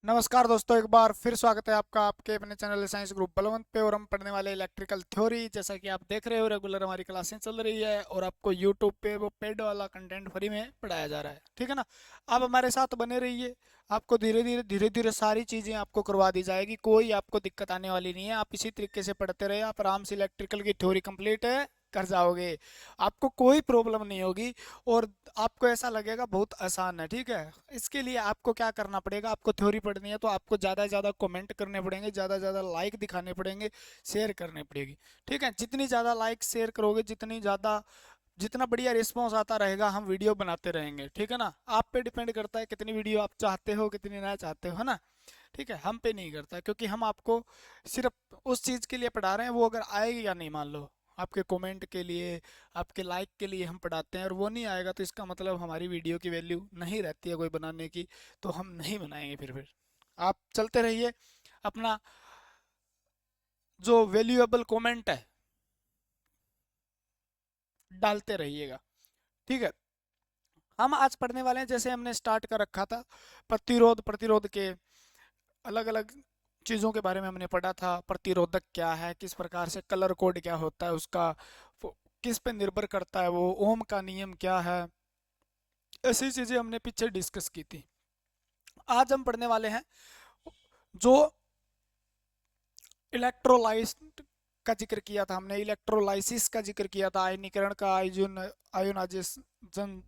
नमस्कार दोस्तों, एक बार फिर स्वागत है आपका आपके अपने चैनल साइंस ग्रुप बलवंत पे। और हम पढ़ने वाले इलेक्ट्रिकल थ्योरी, जैसा कि आप देख रहे हो रेगुलर हमारी क्लासें चल रही है और आपको यूट्यूब पे वो पेड वाला कंटेंट फ्री में पढ़ाया जा रहा है। ठीक है ना। आप हमारे साथ बने रहिए। आपको धीरे धीरे सारी चीज़ें आपको करवा दी जाएगी, कोई आपको दिक्कत आने वाली नहीं है। आप इसी तरीके से पढ़ते रहे, आप आराम से इलेक्ट्रिकल की थ्योरी कंप्लीट है कर जाओगे। आपको कोई प्रॉब्लम नहीं होगी और आपको ऐसा लगेगा बहुत आसान है। ठीक है। इसके लिए आपको क्या करना पड़ेगा, आपको थ्योरी पढ़नी है तो आपको ज़्यादा से ज़्यादा कमेंट करने पड़ेंगे, ज़्यादा से ज़्यादा लाइक दिखाने पड़ेंगे, शेयर करने पड़ेगी। ठीक है। जितनी ज़्यादा लाइक शेयर करोगे, जितना बढ़िया रिस्पॉन्स आता रहेगा, हम वीडियो बनाते रहेंगे। ठीक है ना। आप पे डिपेंड करता है कितनी वीडियो आप चाहते हो, कितनी ना चाहते हो, है ना। ठीक है। हम पे नहीं करता, क्योंकि हम आपको सिर्फ उस चीज़ के लिए पढ़ा रहे हैं, वो अगर आएगी या नहीं, मान लो आपके कमेंट के लिए, आपके लाइक के लिए हम पढ़ाते हैं और वो नहीं आएगा, तो इसका मतलब हमारी वीडियो की वैल्यू नहीं रहती है कोई बनाने की, तो हम नहीं बनाएंगे फिर। आप चलते रहिए, अपना जो वैल्यूएबल कमेंट है डालते रहिएगा। ठीक है। हम आज पढ़ने वाले हैं, जैसे हमने स्टार्ट कर रखा था, प्रतिरोध प्रतिरोध के अलग अलग चीज़ों के बारे में हमने पढ़ा था। प्रतिरोधक क्या है, किस प्रकार से कलर कोड क्या होता है उसका, किस पे निर्भर करता है, वो ओम का नियम क्या है, ऐसी चीज़ें हमने पीछे डिस्कस की थी। आज हम पढ़ने वाले हैं जो इलेक्ट्रोलाइट का जिक्र किया था हमने, इलेक्ट्रोलाइसिस का जिक्र किया था, आयनीकरण का, आयोनाइजेशन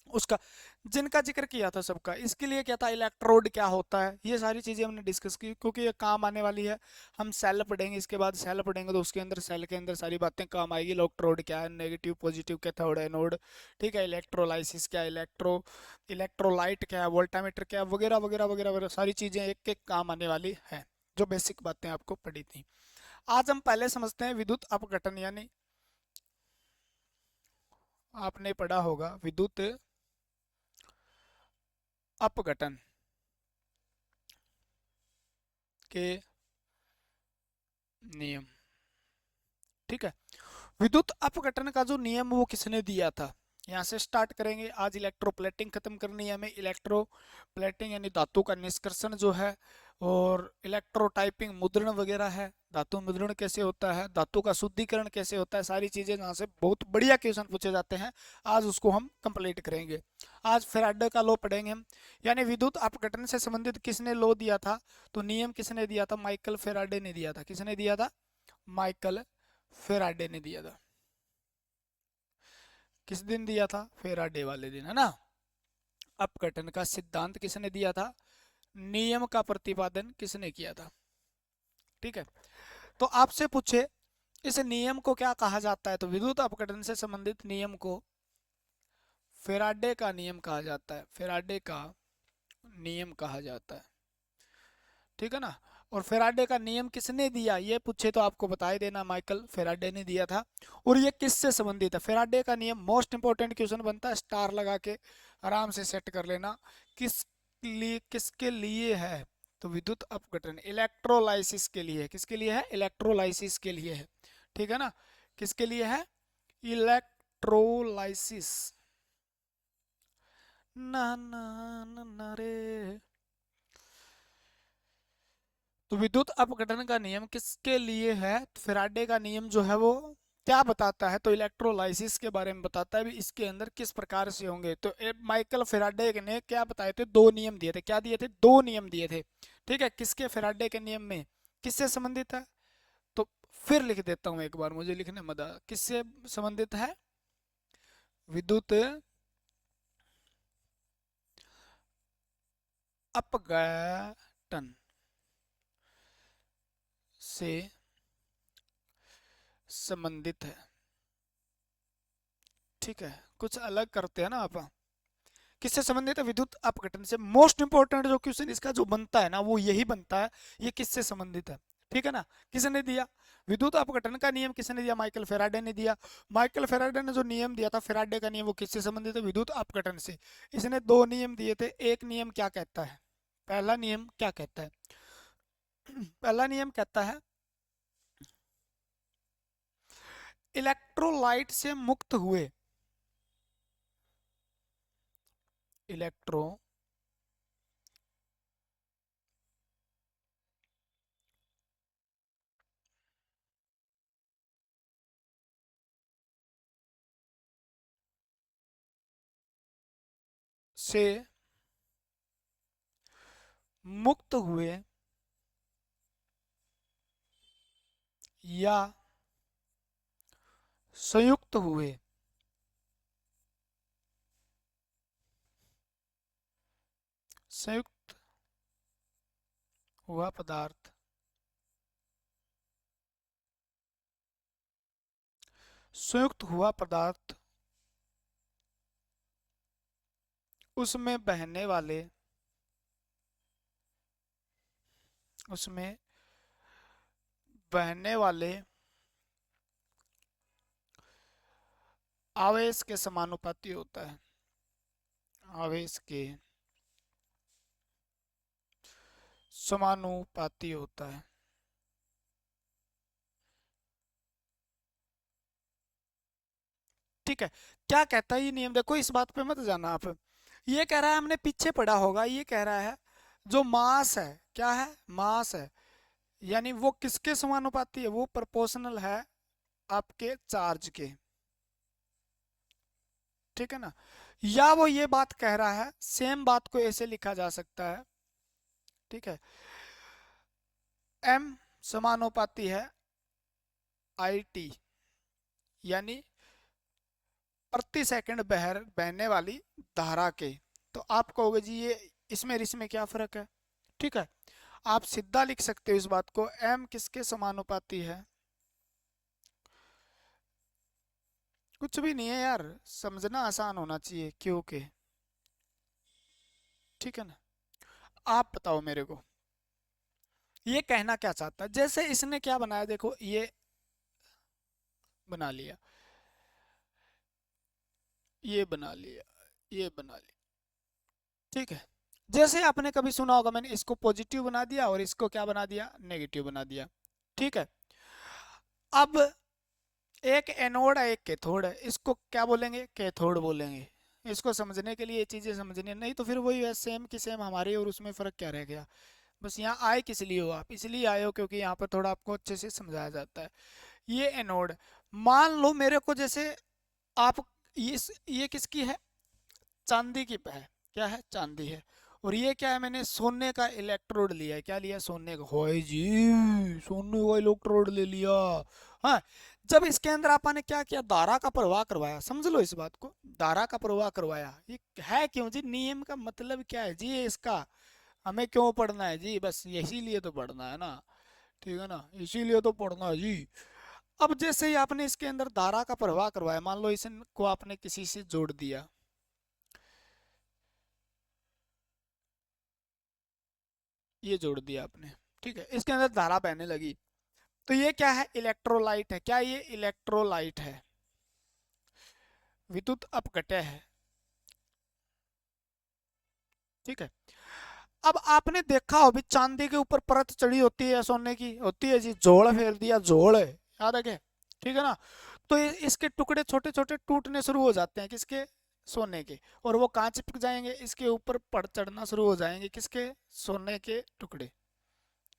उसका, जिनका जिक्र किया था सबका। इसके लिए क्या था, इलेक्ट्रोड क्या होता है, ये सारी चीज़ें हमने डिस्कस की, क्योंकि ये काम आने वाली है। हम सेल पढ़ेंगे, इसके बाद सेल पढ़ेंगे तो उसके अंदर सेल के अंदर सारी बातें काम आएगी। इलेक्ट्रोड क्या है, नेगेटिव पॉजिटिव कैथोड एनोड। ठीक है। इलेक्ट्रोलाइसिस क्या है, इलेक्ट्रोलाइट क्या है, वोल्टामीटर क्या है, वगैरह वगैरह वगैरह वगैरह सारी चीज़ें एक एक काम आने वाली है, जो बेसिक बातें आपको पढ़ी थी। आज हम पहले समझते हैं विद्युत अपघटन, यानी आपने पढ़ा होगा विद्युत अपघटन के नियम। ठीक है। विद्युत अपघटन का जो नियम वो किसने दिया था, यहाँ से स्टार्ट करेंगे। आज इलेक्ट्रोप्लेटिंग खत्म करनी है हमें। इलेक्ट्रोप्लेटिंग यानी धातु का निष्कर्षण जो है, और इलेक्ट्रोटाइपिंग मुद्रण वगैरह है, धातु मुद्रण कैसे होता है, धातु का शुद्धिकरण कैसे होता है, सारी चीजें जहाँ से बहुत बढ़िया क्वेश्चन पूछे जाते हैं, आज उसको हम कंप्लीट करेंगे। आज फेराडे का लॉ पढ़ेंगे हम, यानी विद्युत अपघटन से संबंधित किसने लॉ दिया था, तो नियम किसने दिया था, माइकल फेराडे ने दिया था। किसने दिया था, माइकल फेराडे ने दिया था। किस दिन दिया था, फेराडे वाले दिन, है ना। अपघटन का सिद्धांत किसने दिया था, नियम का प्रतिपादन किसने किया था। ठीक है। तो आपसे पूछे इस नियम को क्या कहा जाता है, तो विद्युत अपघटन से संबंधित नियम को फेराडे का नियम कहा जाता है। फेराडे का नियम कहा जाता है। ठीक है ना। और फेराडे का नियम किसने दिया, ये पूछे तो आपको बता ही देना, माइकल फेराडे ने दिया था। और ये किससे संबंधित है, फेराडे का नियम मोस्ट इंपॉर्टेंट क्वेश्चन बनता है, स्टार लगा के आराम से सेट कर लेना। किसके लिए है, तो विद्युत अपघटन इलेक्ट्रोलाइसिस के लिए है। किसके लिए है, इलेक्ट्रोलाइसिस के लिए है। ठीक है ना। किसके लिए है, इलेक्ट्रोलाइसिस। ना ना ना ना रे। तो विद्युत अपघटन का नियम किसके लिए है, तो फेराडे का नियम जो है वो क्या बताता है, तो इलेक्ट्रोलाइसिस के बारे में बताता है भी इसके अंदर किस प्रकार से होंगे। तो माइकल फेराडे ने क्या बताए थे, दो नियम दिए थे। क्या दिए थे, दो नियम दिए थे। ठीक है। किसके, फेराडे के नियम में किससे संबंधित है, तो फिर लिख देता हूं एक बार, मुझे लिखने मत आ। किससे संबंधित है, विद्युत अपघटन से संबंधित है। ठीक है। कुछ अलग करते हैं ना आप। किससे संबंधित है, विद्युत अपघटन से। मोस्ट इंपॉर्टेंट जो क्वेश्चन इसका जो बनता है ना, वो यही बनता है, ये किससे संबंधित है। ठीक है ना। किसने दिया, विद्युत अपघटन का नियम किसने दिया, माइकल फेराडे ने दिया। माइकल फेराडे ने जो नियम दिया था फेराडे का नियम, वो किससे संबंधित है, विद्युत अपघटन से। इसने दो नियम दिए थे। एक नियम क्या कहता है, पहला नियम क्या कहता है, पहला नियम कहता है इलेक्ट्रोलाइट से मुक्त हुए, इलेक्ट्रोलाइट से मुक्त हुए या संयुक्त हुए संयुक्त हुआ पदार्थ संयुक्त हुआ पदार्थ उसमें बहने वाले उसमें बहने वाले आवेश के समानुपाती होता है। आवेश के समानुपाती होता है। ठीक है, क्या कहता है ये नियम, देखो इस बात पे मत जाना आप। ये कह रहा है, हमने पीछे पढ़ा होगा, ये कह रहा है जो मास है, क्या है, मास है, यानी वो किसके समानुपाती है, वो प्रोपोर्शनल है आपके चार्ज के। ठीक है ना, या वो ये बात कह रहा है, सेम बात को ऐसे लिखा जा सकता है। ठीक है, m समानुपाती है it, यानी प्रति सेकंड बहने वाली धारा के। तो आप कहोगे जी ये इसमें और इसमें क्या फर्क है। ठीक है, आप सीधा लिख सकते हो इस बात को, m किसके समानुपाती है, कुछ भी नहीं है यार, समझना आसान होना चाहिए, क्योंकि ठीक है ना। आप बताओ मेरे को ये कहना क्या चाहता है, जैसे इसने क्या बनाया, देखो ये बना लिया, ये बना लिया, ये बना लिया। ठीक है, जैसे आपने कभी सुना होगा, मैंने इसको पॉजिटिव बना दिया और इसको क्या बना दिया, नेगेटिव बना दिया। ठीक है, अब एक एनोड है एक कैथोड है, इसको क्या बोलेंगे, कैथोड बोलेंगे। इसको समझने के लिए ये चीजें समझनी, नहीं तो फिर वही है सेम की सेम हमारी, और उसमें फर्क क्या रह गया। बस यहाँ आए किस लिए हो आप, इसलिए आए हो क्योंकि यहाँ पर थोड़ा आपको अच्छे से समझाया जाता है। ये एनोड, मान लो मेरे को जैसे आप, ये किसकी है, चांदी की है, क्या है, चांदी है। और ये क्या है, मैंने सोने का इलेक्ट्रोड लिया है, क्या लिया, सोने का, होय जी, सोने का इलेक्ट्रोड ले लिया। हाँ, जब इसके अंदर आपने क्या किया, धारा का प्रवाह करवाया, समझ लो इस बात को, धारा का प्रवाह करवाया, ये है क्यों जी, नियम का मतलब क्या है जी इसका, हमें क्यों पढ़ना है जी, बस इसीलिए तो पढ़ना है ना। ठीक है ना, इसीलिए तो पढ़ना है जी। अब जैसे ही आपने इसके अंदर धारा का प्रवाह करवाया, मान लो इसको आपने किसी से जोड़ दिया, ये जोड़ दिया आपने, ठीक है, इसके अंदर धारा बहने लगी, तो ये क्या है, इलेक्ट्रोलाइट है, क्या ये इलेक्ट्रोलाइट है, विद्युत अपघटय है। ठीक है, अब आपने देखा हो भी चांदी के ऊपर परत चढ़ी होती है, सोने की होती है जी, जोड़ फेर दिया, जोड़ है, याद है क्या, ठीक है ना। तो इसके टुकड़े छोटे छोटे टूटने शुरू हो जाते हैं, किसके, सोने के, और वो कहाँ चिपक जाएंगे, इसके ऊपर पड़ चढ़ना शुरू हो जाएंगे, किसके, सोने के टुकड़े।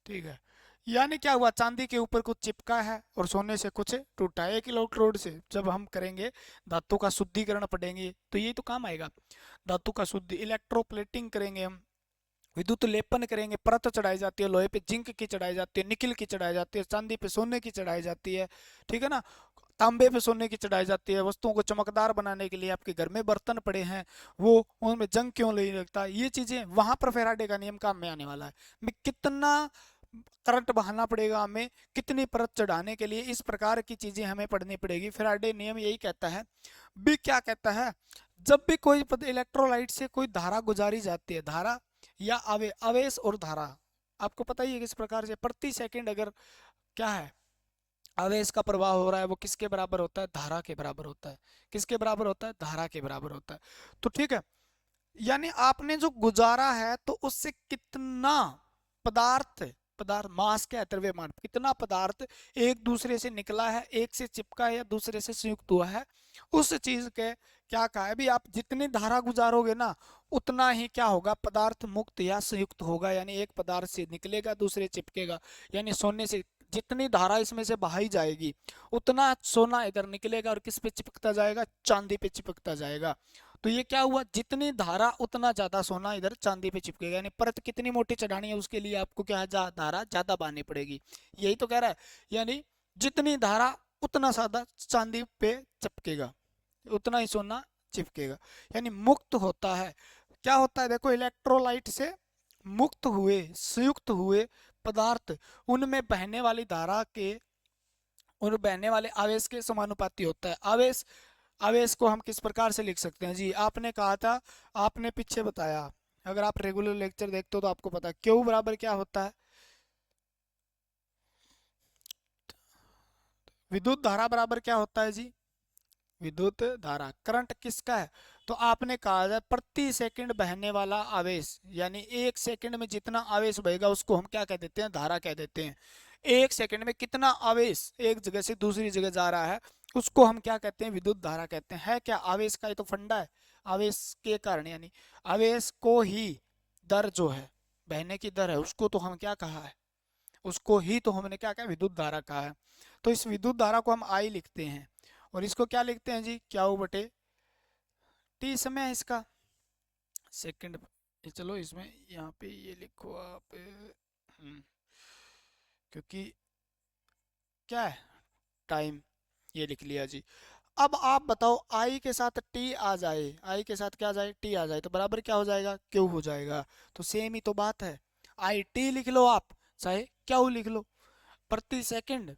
ठीक है, यानी क्या हुआ, चांदी के ऊपर कुछ चिपका है और सोने से कुछ टूटा है। एक इलेक्ट्रोड से जब हम करेंगे धातु का शुद्धिकरण पढ़ेंगे तो ये तो काम आएगा, धातु का शुद्धि, इलेक्ट्रोप्लेटिंग करेंगे हम, विद्युत लेपन करेंगे, परत चढ़ाई जाती है, लोहे पे जिंक की चढ़ाई जाती है, निकिल की चढ़ाई जाती है, चांदी पे सोने की चढ़ाई जाती है। ठीक है ना, तांबे पे सोने की चढ़ाई जाती है, वस्तुओं को चमकदार बनाने के लिए आपके घर में बर्तन पड़े हैं, वो उनमें जंग क्यों नहीं लगता, ये चीजें वहां पर फैराडे का नियम काम में आने वाला है। मैं कितना करंट बहाना पड़ेगा हमें, कितनी परत चढ़ाने के लिए, इस प्रकार की चीजें हमें पढ़नी पड़ेगी। फैराडे नियम यही कहता है, भी क्या कहता है, जब भी कोई इलेक्ट्रोलाइट से कोई धारा गुजारी जाती है, धारा या आवेश और धारा, आपको पता ही है किस प्रकार से, प्रति सेकंड अगर क्या है, आवेश का प्रवाह हो रहा है, वो किसके बराबर होता है, धारा के बराबर होता है। किसके बराबर होता है, धारा के बराबर होता है। तो ठीक है, यानी आपने जो गुजारा है तो उससे कितना पदार्थ, पदार्थ मास क्या है, द्रव्यमान, कितना पदार्थ एक दूसरे से निकला है, एक से चिपका है या दूसरे से संयुक्त हुआ है, उस चीज के क्या कहा है, अभी आप जितनी धारा गुजारोगे ना, उतना ही क्या होगा, पदार्थ मुक्त या संयुक्त होगा, यानी एक पदार्थ से निकलेगा दूसरे चिपकेगा। यानी सोने से जितनी धारा इसमें से बहाई जाएगी, उतना सोना इधर निकलेगा और किस पे चिपकता जाएगा, चांदी पे चिपकता जाएगा। तो ये क्या हुआ, जितनी धारा उतना ज्यादा सोना इधर चांदी पे चिपकेगा, यानी परत कितनी मोटी चढ़ानी है उसके लिए आपको क्या है, धारा ज्यादा बांधनी पड़ेगी, यही तो कह रहा है। यानी जितनी धारा उतना ज्यादा चांदी पे चिपकेगा, उतना ही सोना चिपकेगा, यानी मुक्त होता है। क्या होता है देखो, इलेक्ट्रोलाइट से मुक्त हुए संयुक्त हुए पदार्थ उनमें बहने वाली धारा के, उन बहने वाले आवेश के समानुपाती होता है। आवेश, आवेश को हम किस प्रकार से लिख सकते हैं जी, आपने कहा था, आपने पीछे बताया, अगर आप रेगुलर लेक्चर देखते हो तो आपको पता है क्यू बराबर क्या होता है, विद्युत धारा बराबर क्या होता है जी, विद्युत धारा। करंट किसका है, तो आपने कहा था प्रति सेकंड बहने वाला आवेश, यानी एक सेकंड में जितना आवेश बहेगा उसको हम क्या कह देते हैं, धारा कह देते हैं। एक सेकंड में कितना आवेश एक जगह से दूसरी जगह जा रहा है उसको हम क्या कहते हैं, विद्युत धारा कहते हैं। है क्या, आवेश का ये तो फंडा है, आवेश के कारण, यानी आवेश को ही दर जो है, बहने की दर है, उसको तो हम क्या कहा है, उसको ही तो हमने क्या कहा, विद्युत धारा कहा है। तो इस विद्युत धारा को हम आई लिखते हैं, और इसको क्या लिखते हैं जी, क्या ओ बटे टी समय है इसका, सेकंड। चलो इसमें यहाँ पे ये लिखो आप, क्योंकि क्या है, टाइम, ये लिख लिया जी। अब आप बताओ, आई के साथ टी आ जाए, आई के साथ क्या आ जाए, टी आ जाए, तो बराबर क्या हो जाएगा, क्यू हो जाएगा। तो सेम ही तो बात है, आई टी लिख लो आप, चाहे क्यू लिख लो, प्रति सेकंड,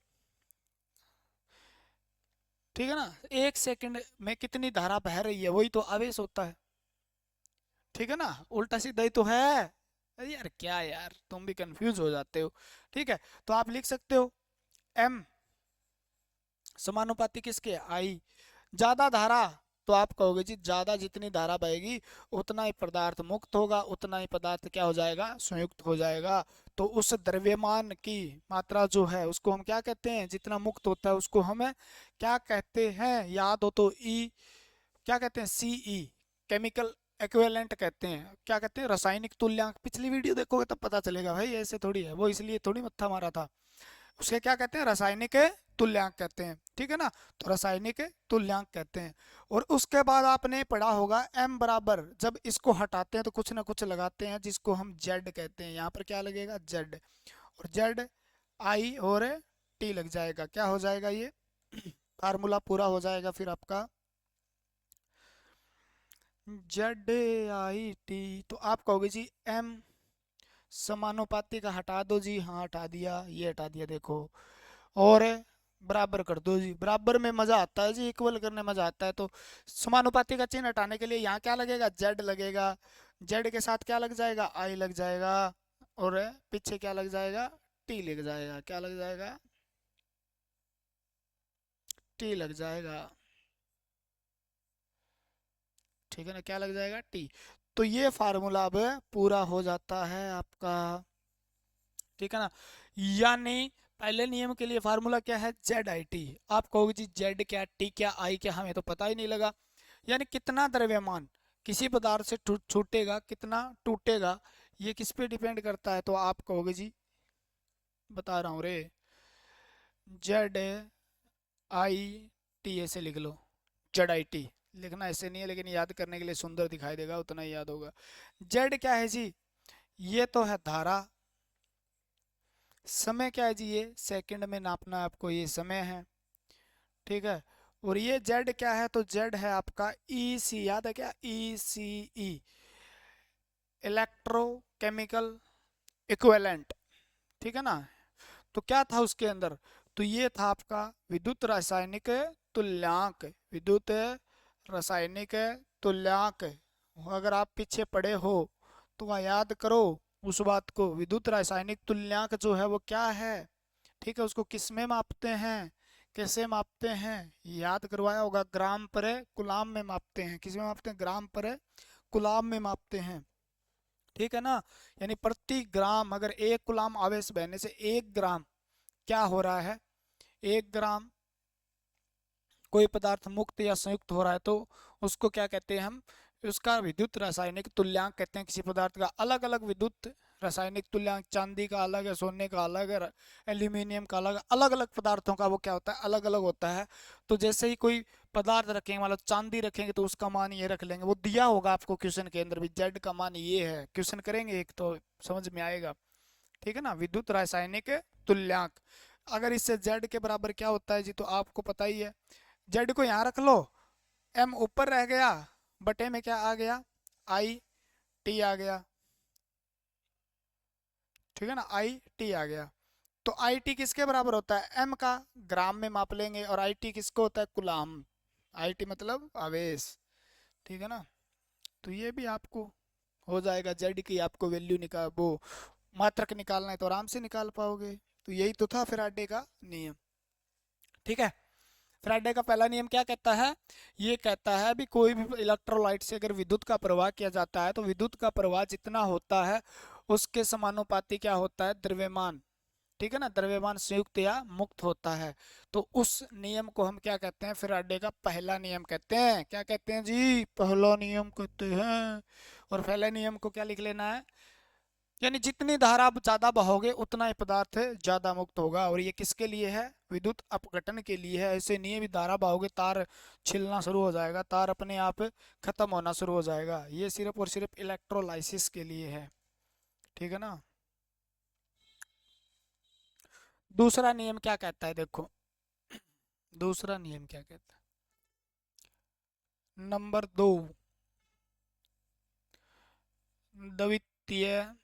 ठीक है ना। एक सेकंड में कितनी धारा बह रही है वही तो आवेश होता है, ठीक है ना, उल्टा सीधा ही तो है। अरे यार क्या यार, तुम भी कंफ्यूज हो जाते हो। ठीक है, तो आप लिख सकते हो एम समानुपाती किसके, आई। ज्यादा धारा, तो आप कहोगे जी ज्यादा जितनी धारा बहेगी उतना ही पदार्थ मुक्त होगा, उतना ही पदार्थ क्या हो जाएगा, संयुक्त हो जाएगा। तो उस द्रव्यमान की मात्रा जो है उसको हम क्या कहते हैं, जितना मुक्त होता है उसको हम क्या कहते हैं, याद हो तो ई, क्या कहते हैं, सीई, केमिकल एक्विवेलेंट कहते हैं, क्या कहते हैं, रासायनिक तुल्यांक। पिछली वीडियो देखोगे तब पता चलेगा भाई, ऐसे थोड़ी है वो, इसलिए थोड़ी मत्था मारा था। उसे क्या कहते हैं, रासायनिक तुल्यांक कहते हैं, ठीक है ना। तो रासायनिक तुल्यांक कहते हैं। और उसके बाद आपने पढ़ा होगा एम बराबर, जब इसको हटाते हैं तो कुछ ना कुछ लगाते हैं जिसको हम जेड कहते हैं, यहाँ पर क्या लगेगा, जेड, और जेड आई और टी लग जाएगा, क्या हो जाएगा ये फार्मूला पूरा हो जाएगा फिर आपका, जेड आई टी। तो आप कहोगे जी एम समानुपाती का हटा दो जी, हाँ हटा दिया, ये हटा दिया देखो, और बराबर कर दो जी। बराबर में मजा आता है जी, इक्वल करने मजा आता है। तो समानुपाती का चिन्ह हटाने के लिए यहाँ क्या लगेगा, जेड लगेगा, जेड के साथ क्या लग जाएगा, आई लग जाएगा, और पीछे क्या लग जाएगा, टी लग जाएगा, क्या लग जाएगा, टी लग जाएगा, ठीक है ना, क्या लग जाएगा, टी। तो ये फार्मूला अब पूरा हो जाता है आपका, ठीक है ना। यानी पहले नियम के लिए फार्मूला क्या है, जेड आई टी। आप कहोगे जी जेड क्या, टी क्या, आई क्या, हमें तो पता ही नहीं लगा। यानी कितना द्रव्यमान किसी पदार्थ से छूटेगा, कितना टूटेगा, ये किस पे डिपेंड करता है। तो आप कहोगे जी, बता रहा हूँ रे, जेड आई टी ऐसे लिख लो, जेड आई टी लिखना ऐसे नहीं है, लेकिन याद करने के लिए सुंदर दिखाई देगा, उतना ही याद होगा। जेड क्या है जी, ये तो है धारा। समय क्या है जी, ये सेकंड में नापना है आपको, ये समय है, ठीक है। और ये जेड क्या है, तो जेड है आपका ई सी, याद है क्या, ई सी ई, इलेक्ट्रोकेमिकल इक्विवेलेंट, ठीक है ना। तो क्या था उसके अंदर, तो ये था आपका विद्युत रासायनिक तुल्यांक, विद्युत रासायनिक तुल्यांक। अगर आप पीछे पढ़े हो तो वह याद करो उस बात को, विद्युत रासायनिक तुल्यांक जो है वो क्या है, ठीक है, उसको किस में मापते हैं, कैसे मापते हैं, याद करवाया होगा, ग्राम पर कुलाम में मापते हैं, किस में मापते हैं, ग्राम पर कुलाम में मापते हैं, ठीक है ना। यानी प्रति ग्राम, अगर एक कुलाम आवेश बहने से एक ग्राम क्या हो रहा है, एक ग्राम कोई पदार्थ मुक्त या संयुक्त हो रहा है, तो उसको क्या कहते हैं हम, उसका विद्युत रासायनिक तुल्यांक कहते हैं। किसी पदार्थ का अलग अलग विद्युत रासायनिक तुल्यांक चांदी का अलग है, सोने का अलग है, एल्यूमिनियम का अलग, अलग अलग पदार्थों का वो क्या होता है, अलग अलग होता है। तो जैसे ही कोई पदार्थ रखेंगे, मतलब चांदी रखेंगे तो उसका मान ये रख लेंगे, वो दिया होगा आपको क्वेश्चन के अंदर भी, जेड का मान ये है, क्वेश्चन करेंगे एक तो समझ में आएगा। ठीक है ना, विद्युत रासायनिक तुल्यांक। अगर इससे जेड के बराबर क्या होता है जी, तो आपको पता ही है। जेड को यहाँ रख लो, एम ऊपर रह गया, बटे में क्या आ गया, आई टी आ गया। ठीक है ना, आई टी आ गया। तो आई टी किसके बराबर होता है, एम का, ग्राम में माप लेंगे, और आई टी किसको होता है, कुलाम। आई टी मतलब आवेश। ठीक है ना, तो ये भी आपको हो जाएगा, जेड की आपको वैल्यू निकाल, वो मात्रक निकालना है तो आराम से निकाल पाओगे। तो यही तो था फैराडे का नियम। ठीक है, फैराडे का पहला नियम क्या कहता है, ये कहता है भी कोई भी इलेक्ट्रोलाइट से अगर विद्युत का प्रवाह किया जाता है तो विद्युत का प्रवाह जितना होता है उसके समानुपाती क्या होता है, द्रव्यमान। ठीक है ना, द्रव्यमान संयुक्त या मुक्त होता है। तो उस नियम को हम क्या कहते हैं, फैराडे का पहला नियम कहते हैं। क्या कहते हैं जी, पहला नियम कहते हैं। और पहले नियम को क्या लिख लेना है, यानी जितनी धारा आप ज्यादा बहाओगे उतना ही पदार्थ ज्यादा मुक्त होगा। और ये किसके लिए है, विद्युत अपघटन के लिए है। ऐसे नियमित धारा बहाओगे तार छिलना शुरू हो जाएगा, तार अपने आप खत्म होना शुरू हो जाएगा। ये सिर्फ और सिर्फ इलेक्ट्रोलाइसिस के लिए है। ठीक है ना। दूसरा नियम क्या कहता है, देखो दूसरा नियम क्या कहता है, नंबर 2, द्वितीय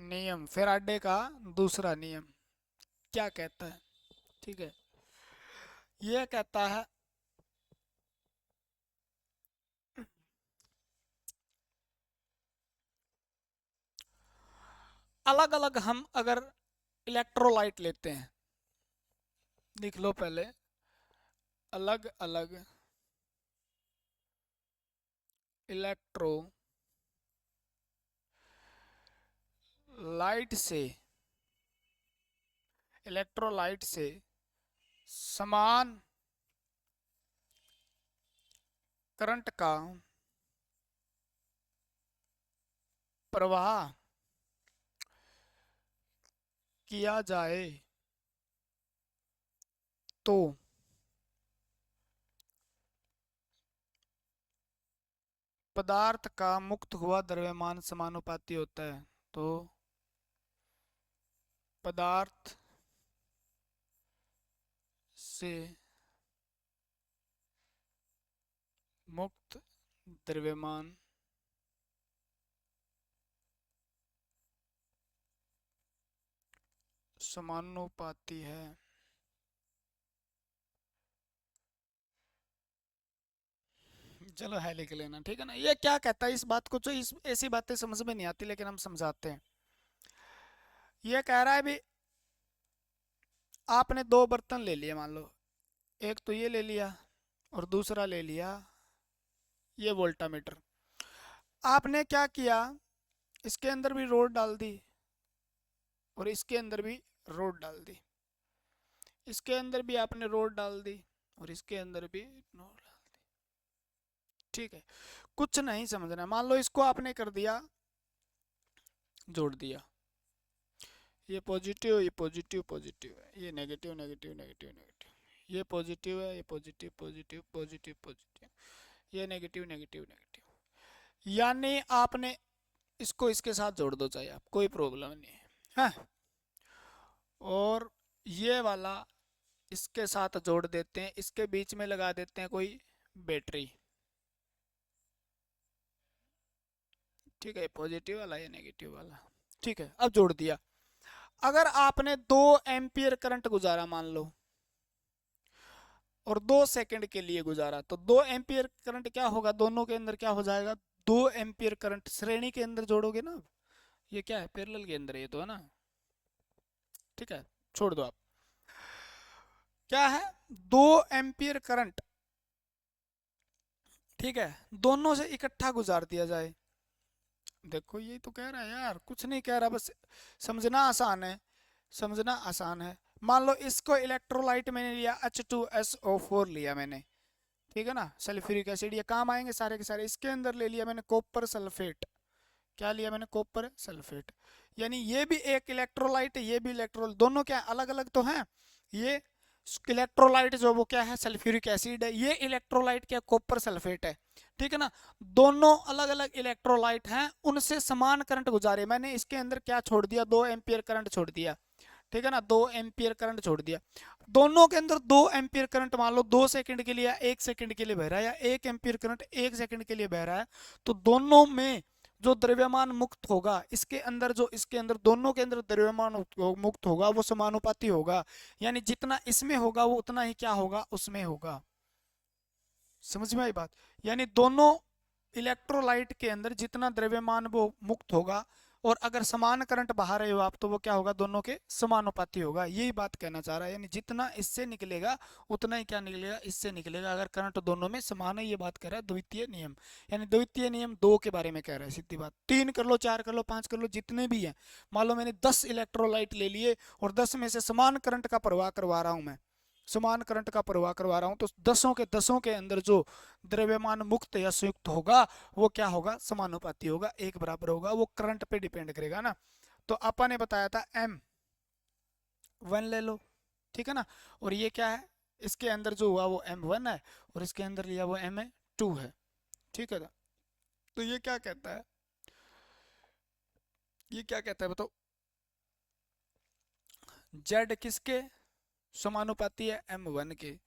नियम, फैराडे का दूसरा नियम क्या कहता है। ठीक है, ये कहता है अलग अलग हम अगर इलेक्ट्रोलाइट लेते हैं, लिख लो पहले, अलग अलग इलेक्ट्रोलाइट से, इलेक्ट्रोलाइट से समान करंट का प्रवाह किया जाए तो पदार्थ का मुक्त हुआ द्रव्यमान समानुपाती होता है। तो पदार्थ से मुक्त द्रव्यमान समानुपाती है। चलो है लिख लेना। ठीक है ना, ये क्या कहता है इस बात को, जो इस ऐसी बातें समझ में नहीं आती लेकिन हम समझाते हैं। ये कह रहा है भी, आपने दो बर्तन ले लिए मान लो, एक तो ये ले लिया और दूसरा ले लिया ये वोल्टामीटर। आपने क्या किया, इसके अंदर भी रोड डाल दी और इसके अंदर भी रोड डाल दी, इसके अंदर भी आपने रोड डाल दी और इसके अंदर भी रोड डाल दी। ठीक है, कुछ नहीं समझना, मान लो इसको आपने कर दिया, जोड़ दिया, ये पॉजिटिव, ये पॉजिटिव पॉजिटिव है, ये नेगेटिव नेगेटिव नेगेटिव नेगेटिव, ये पॉजिटिव है, ये पॉजिटिव पॉजिटिव पॉजिटिव पॉजिटिव, ये नेगेटिव नेगेटिव नेगेटिव। यानी आपने इसको इसके साथ जोड़ दो चाहे आप, कोई प्रॉब्लम नहीं है। हाँ, और ये वाला इसके साथ जोड़ देते हैं, इसके बीच में लगा देते हैं कोई बैटरी। ठीक है, पॉजिटिव वाला या नेगेटिव वाला। ठीक है, अब जोड़ दिया। अगर आपने 2 एम्पियर करंट गुजारा मान लो, और 2 सेकंड के लिए गुजारा, तो 2 एम्पियर करंट क्या होगा, दोनों के अंदर क्या हो जाएगा, 2 एम्पियर करंट श्रेणी के अंदर जोड़ोगे ना। ये क्या है, पैरेलल के अंदर, ये तो है ना। ठीक है, छोड़ दो आप, क्या है, 2 एम्पियर करंट। ठीक है, दोनों से इकट्ठा गुजार दिया जाए। देखो यही तो कह रहा है यार, कुछ नहीं कह रहा, बस समझना आसान है, समझना आसान है। मान लो इसको इलेक्ट्रोलाइट मैंने लिया, H2SO4 लिया मैंने। ठीक है ना, सल्फ्यूरिक एसिड, ये काम आएंगे सारे के सारे। इसके अंदर ले लिया मैंने कॉपर सल्फेट, क्या लिया मैंने, कॉपर सल्फेट। यानी ये भी एक इलेक्ट्रोलाइट है, ये भी इलेक्ट्रोलाइट, दोनों क्या अलग अलग तो हैं। ये इलेक्ट्रोलाइट जो वो क्या है, सल्फ्यूरिक एसिड है, ये इलेक्ट्रोलाइट क्या, कॉपर सल्फेट है। ठीक है ना, दोनों अलग अलग इलेक्ट्रोलाइट हैं, उनसे समान करंट गुजारे। मैंने इसके अंदर क्या छोड़ दिया, 2 एम्पियर करंट छोड़ दिया। ठीक है ना, 2 एम्पियर करंट छोड़ दिया। दोनों के अंदर 2 एम्पियर करंट मान लो 2 सेकंड के लिए या 1 सेकंड के लिए बह रहा है, या 1 एम्पियर करंट 1 सेकंड के लिए बह रहा है, तो दोनों में जो द्रव्यमान मुक्त होगा, इसके अंदर जो इसके अंदर दोनों के अंदर द्रव्यमान मुक्त होगा वो समानुपाती होगा। यानी जितना इसमें होगा वो उतना ही क्या होगा, उसमें होगा। समझ में आई बात। यानी दोनों इलेक्ट्रोलाइट के अंदर जितना द्रव्यमान वो मुक्त होगा, और अगर समान करंट बहा रहे हो आप, तो वो क्या होगा, दोनों के समानुपाती होगा। यही बात कहना चाह रहा है। यानी जितना इससे निकलेगा उतना ही क्या निकलेगा, इससे निकलेगा, अगर करंट दोनों में समान है। ये बात कह रहा है द्वितीय नियम। यानी द्वितीय नियम 2 के बारे में कह रहा है, सीधी बात। 3 कर लो, 4 कर लो, 5 कर लो, जितने भी हैं। मान लो मैंने 10 इलेक्ट्रोलाइट ले लिए और 10 में से समान करंट का प्रवाह करवा रहा हूं मैं, समान करंट का प्रवाह करवा रहा हूं, तो दसों के अंदर जो द्रव्यमान मुक्त या संयुक्त होगा वो क्या होगा, समानुपाती होगा, एक बराबर होगा। वो करंट पे डिपेंड करेगा ना। तो आपा ने बताया था M1 ले लो, ठीक है ना। और ये क्या है, इसके अंदर जो हुआ वो M1 है, और इसके अंदर लिया वो M2 है। ठीक है ना। तो ये क्या कहता है, ये क्या कहता है बताओ, Z किसके समानुपाती है, M1 के।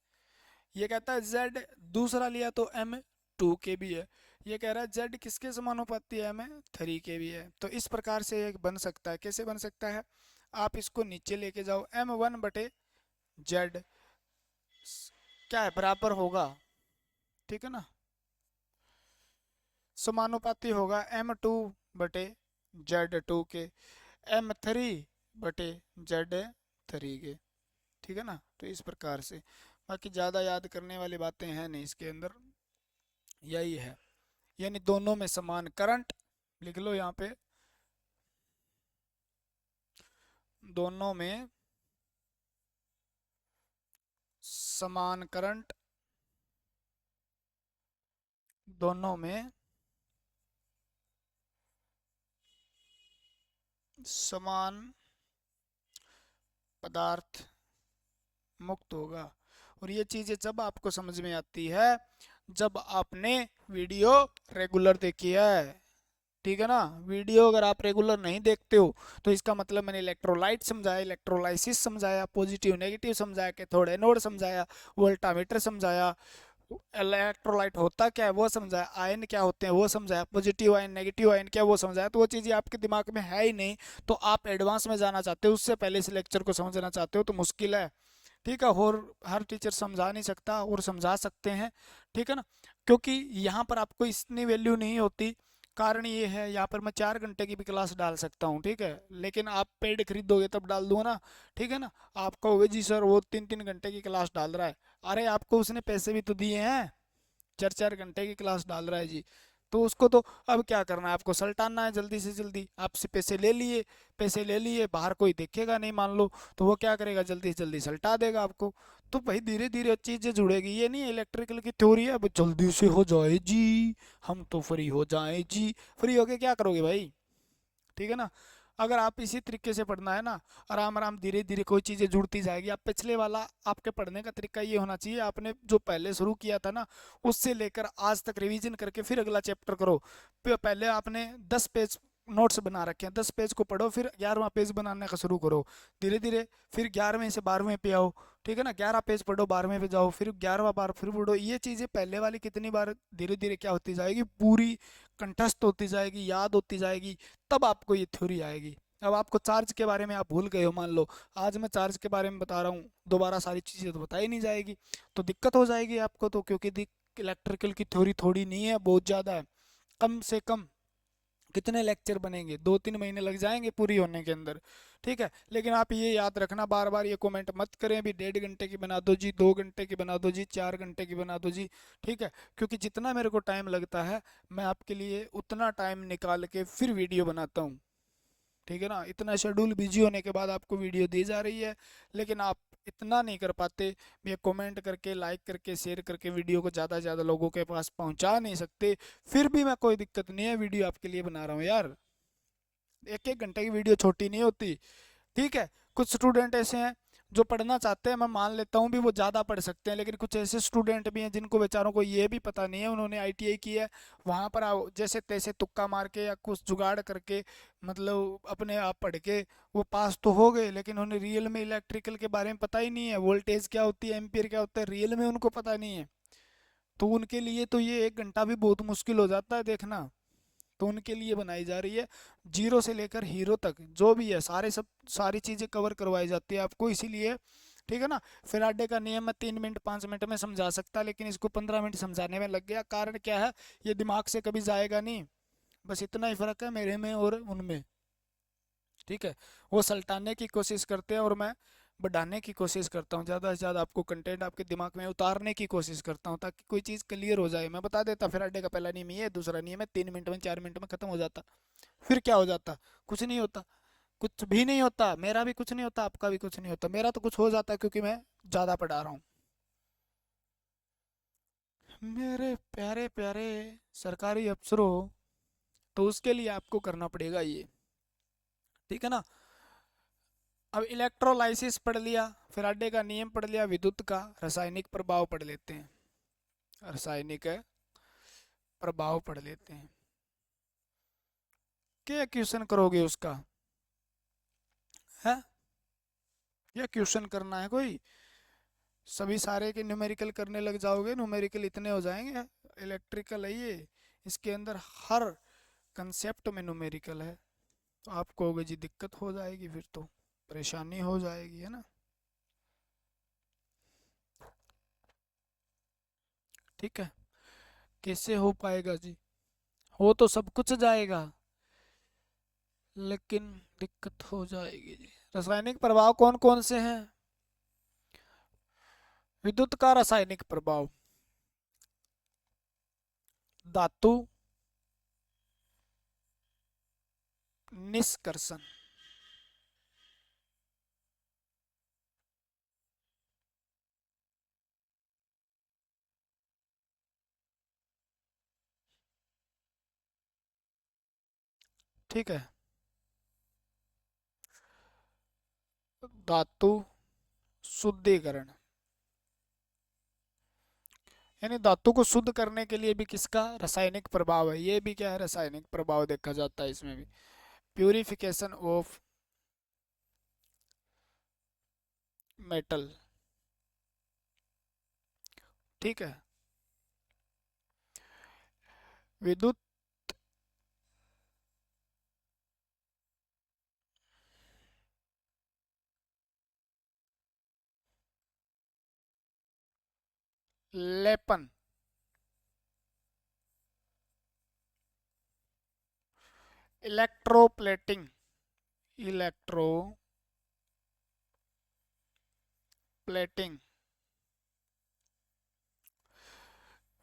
ये कहता है Z दूसरा लिया तो M2 के भी है। ये कह रहा है Z किसके समानुपाती है, M3 के भी है। तो इस प्रकार से एक बन सकता है। कैसे बन सकता है, आप इसको नीचे लेके जाओ, M1 बटे Z क्या है, बराबर होगा, ठीक है ना, समानुपाती होगा M2 बटे Z2 के, M3 बटे Z3 के। ठीक है ना। तो इस प्रकार से, बाकी ज़्यादा याद करने वाली बातें हैं नहीं इसके अंदर, यही है। यानी दोनों में समान करंट, लिख लो यहाँ पे, दोनों में समान करंट, दोनों में समान पदार्थ मुक्त होगा। और ये चीजें जब आपको समझ में आती है जब आपने वीडियो रेगुलर देखी है। ठीक है ना। वीडियो अगर आप रेगुलर नहीं देखते हो तो इसका मतलब मैंने इलेक्ट्रोलाइट समझाया, इलेक्ट्रोलाइसिस समझाया, पॉजिटिव नेगेटिव समझाया, कैथोड एनोड समझाया, वोल्टामीटर समझाया, इलेक्ट्रोलाइट होता क्या है वो समझाया, आयन क्या होते हैं वो समझाया, पॉजिटिव आयन नेगेटिव आयन क्या वो समझाया। तो वो चीज़ें आपके दिमाग में है ही नहीं, तो आप एडवांस में जाना चाहते हो, उससे पहले इस लेक्चर को समझना चाहते हो तो मुश्किल है। ठीक है। और हर टीचर समझा नहीं सकता, और समझा सकते हैं, ठीक है ना, क्योंकि यहाँ पर आपको इतनी वैल्यू नहीं होती। कारण ये है, यहाँ पर मैं 4 घंटे की भी क्लास डाल सकता हूँ, ठीक है, लेकिन आप पेड खरीदोगे तब डाल दूंगा ना। ठीक है ना। आप कहोगे जी सर वो 3-3 घंटे की क्लास डाल रहा है, अरे आपको उसने पैसे भी तो दिए हैं, 4-4 घंटे की क्लास डाल रहा है जी, तो उसको तो अब क्या करना है, आपको सल्टाना है जल्दी से जल्दी। आपसे पैसे ले लिए, पैसे ले लिए, बाहर कोई देखेगा नहीं मान लो, तो वो क्या करेगा, जल्दी से जल्दी सल्टा देगा आपको। तो भाई धीरे धीरे चीजें जुड़ेगी, ये नहीं इलेक्ट्रिकल की थ्योरी है अब जल्दी से हो जाए जी, हम तो फ्री हो जाए जी। फ्री होके क्या करोगे भाई, ठीक है ना। अगर आप इसी तरीके से पढ़ना है ना, आराम आराम धीरे धीरे कोई चीज़ें जुड़ती जाएगी। आप पिछले वाला आपके पढ़ने का तरीका ये होना चाहिए, आपने जो पहले शुरू किया था ना उससे लेकर आज तक रिवीजन करके फिर अगला चैप्टर करो। पहले आपने 10 पेज नोट्स बना रखे हैं, 10 पेज को पढ़ो, फिर 11वां पेज बनाने का शुरू करो धीरे धीरे, फिर 11वें से 12वें पे आओ। ठीक है ना, 11 पेज पढ़ो, 12वें पे जाओ, फिर 11वां बार फिर पढ़ो। ये चीज़ें पहले वाली कितनी बार धीरे धीरे क्या होती जाएगी, पूरी कंठस्थ होती जाएगी, याद होती जाएगी, तब आपको ये थ्योरी आएगी। अब आपको चार्ज के बारे में आप भूल गए हो, मान लो आज मैं चार्ज के बारे में बता रहा हूँ, दोबारा सारी चीज़ें तो बताई नहीं जाएगी, तो दिक्कत हो जाएगी आपको। तो क्योंकि इलेक्ट्रिकल की थ्योरी थोड़ी नहीं है, बहुत ज़्यादा है। कम से कम कितने लेक्चर बनेंगे, 2-3 महीने लग जाएंगे पूरी होने के अंदर। ठीक है। लेकिन आप ये याद रखना, बार बार ये कमेंट मत करें अभी 1.5 घंटे की बना दो जी, 2 घंटे की बना दो जी, 4 घंटे की बना दो जी। ठीक है। क्योंकि जितना मेरे को टाइम लगता है मैं आपके लिए उतना टाइम निकाल के फिर वीडियो बनाता हूँ। ठीक है ना। इतना शेड्यूल बिजी होने के बाद आपको वीडियो दी जा रही है, लेकिन आप इतना नहीं कर पाते भैया, कमेंट करके लाइक करके शेयर करके वीडियो को ज़्यादा से ज़्यादा लोगों के पास पहुंचा नहीं सकते, फिर भी मैं कोई दिक्कत नहीं है, वीडियो आपके लिए बना रहा हूँ यार। एक एक घंटे की वीडियो छोटी नहीं होती, ठीक है। कुछ स्टूडेंट ऐसे हैं जो पढ़ना चाहते हैं, मैं मान लेता हूँ भी वो ज़्यादा पढ़ सकते हैं, लेकिन कुछ ऐसे स्टूडेंट भी हैं जिनको बेचारों को ये भी पता नहीं है, उन्होंने आईटीआई की है, वहाँ पर जैसे तैसे तुक्का मार के या कुछ जुगाड़ करके, मतलब अपने आप पढ़ के वो पास तो हो गए, लेकिन उन्हें रियल में इलेक्ट्रिकल के बारे में पता ही नहीं है, वोल्टेज क्या होती है, एम्पियर क्या होता है, रियल में उनको पता नहीं है। तो उनके लिए तो ये एक घंटा भी बहुत मुश्किल हो जाता है देखना। तो उनके लिए बनाई जा रही है, जीरो से लेकर हीरो तक जो भी है सारे सब सारी चीज़ें कवर करवाई जाती है आपको, इसीलिए ठीक है ना। फेराडे का नियम मैं 3 मिनट 5 मिनट में समझा सकता, लेकिन इसको 15 मिनट समझाने में लग गया। कारण क्या है, ये दिमाग से कभी जाएगा नहीं, बस इतना ही फर्क है मेरे में और उनमें, ठीक है। वो सल्टाने की कोशिश करते हैं और मैं बढ़ाने की कोशिश करता हूँ, ज़्यादा से ज़्यादा आपको कंटेंट आपके दिमाग में उतारने की कोशिश करता हूँ ताकि कोई चीज़ क्लियर हो जाए। मैं बता देता फेराडे का पहला नियम ये है, दूसरा नियम है, 3 मिनट में 4 मिनट में ख़त्म हो जाता। फिर क्या हो जाता, कुछ नहीं होता, कुछ भी नहीं होता, मेरा भी कुछ नहीं होता, आपका भी कुछ नहीं होता, मेरा तो कुछ हो जाता है क्योंकि मैं ज़्यादा पढ़ा रहा हूँ। मेरे प्यारे प्यारे सरकारी अफसरों, तो उसके लिए आपको करना पड़ेगा ये, ठीक है ना। अब इलेक्ट्रोलाइसिस पढ़ लिया, फैराडे का नियम पढ़ लिया, विद्युत का रासायनिक प्रभाव पढ़ लेते हैं, रासायनिक प्रभाव पढ़ लेते हैं। क्या क्वेश्चन करोगे उसका है, या क्वेश्चन करना है कोई, सभी सारे के न्यूमेरिकल करने लग जाओगे, न्यूमेरिकल इतने हो जाएंगे। इलेक्ट्रिकल है ये, इसके अंदर हर कंसेप्ट में न्यूमेरिकल है, तो आपको होगी जी दिक्कत हो जाएगी, फिर तो परेशानी हो जाएगी, है ना। ठीक है, कैसे हो पाएगा जी, हो तो सब कुछ जाएगा, लेकिन दिक्कत हो जाएगी जी। रासायनिक प्रभाव कौन कौन से हैं, विद्युत का रासायनिक प्रभाव, धातु निष्कर्षण, ठीक है, धातु शुद्धिकरण, यानी धातु को शुद्ध करने के लिए भी किसका रासायनिक प्रभाव है, ये भी क्या है, रासायनिक प्रभाव देखा जाता है इसमें भी। प्यूरिफिकेशन ऑफ मेटल, ठीक है। विद्युत लेपन, इलेक्ट्रोप्लेटिंग, इलेक्ट्रोप्लेटिंग,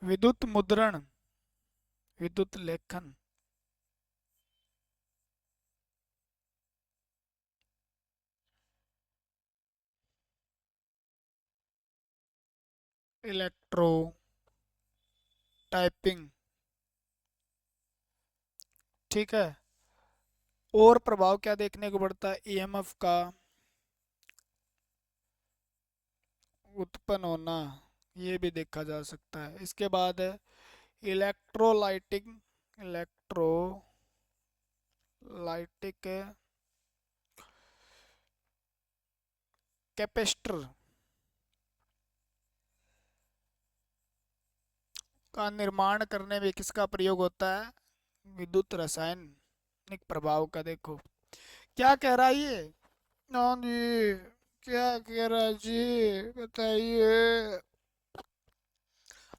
विद्युत मुद्रण, विद्युत लेखन, इलेक्ट्रो टाइपिंग, ठीक है। और प्रभाव क्या देखने को पड़ता है, ईएमएफ का उत्पन्न होना, ये भी देखा जा सकता है। इसके बाद है इलेक्ट्रोलाइटिंग, इलेक्ट्रोलाइटिक कैपेसिटर का निर्माण करने में किसका प्रयोग होता है, विद्युत रासायनिक प्रभाव का। देखो क्या कह रहा है ये, हाँ जी, क्या कह रहा है जी बताइए।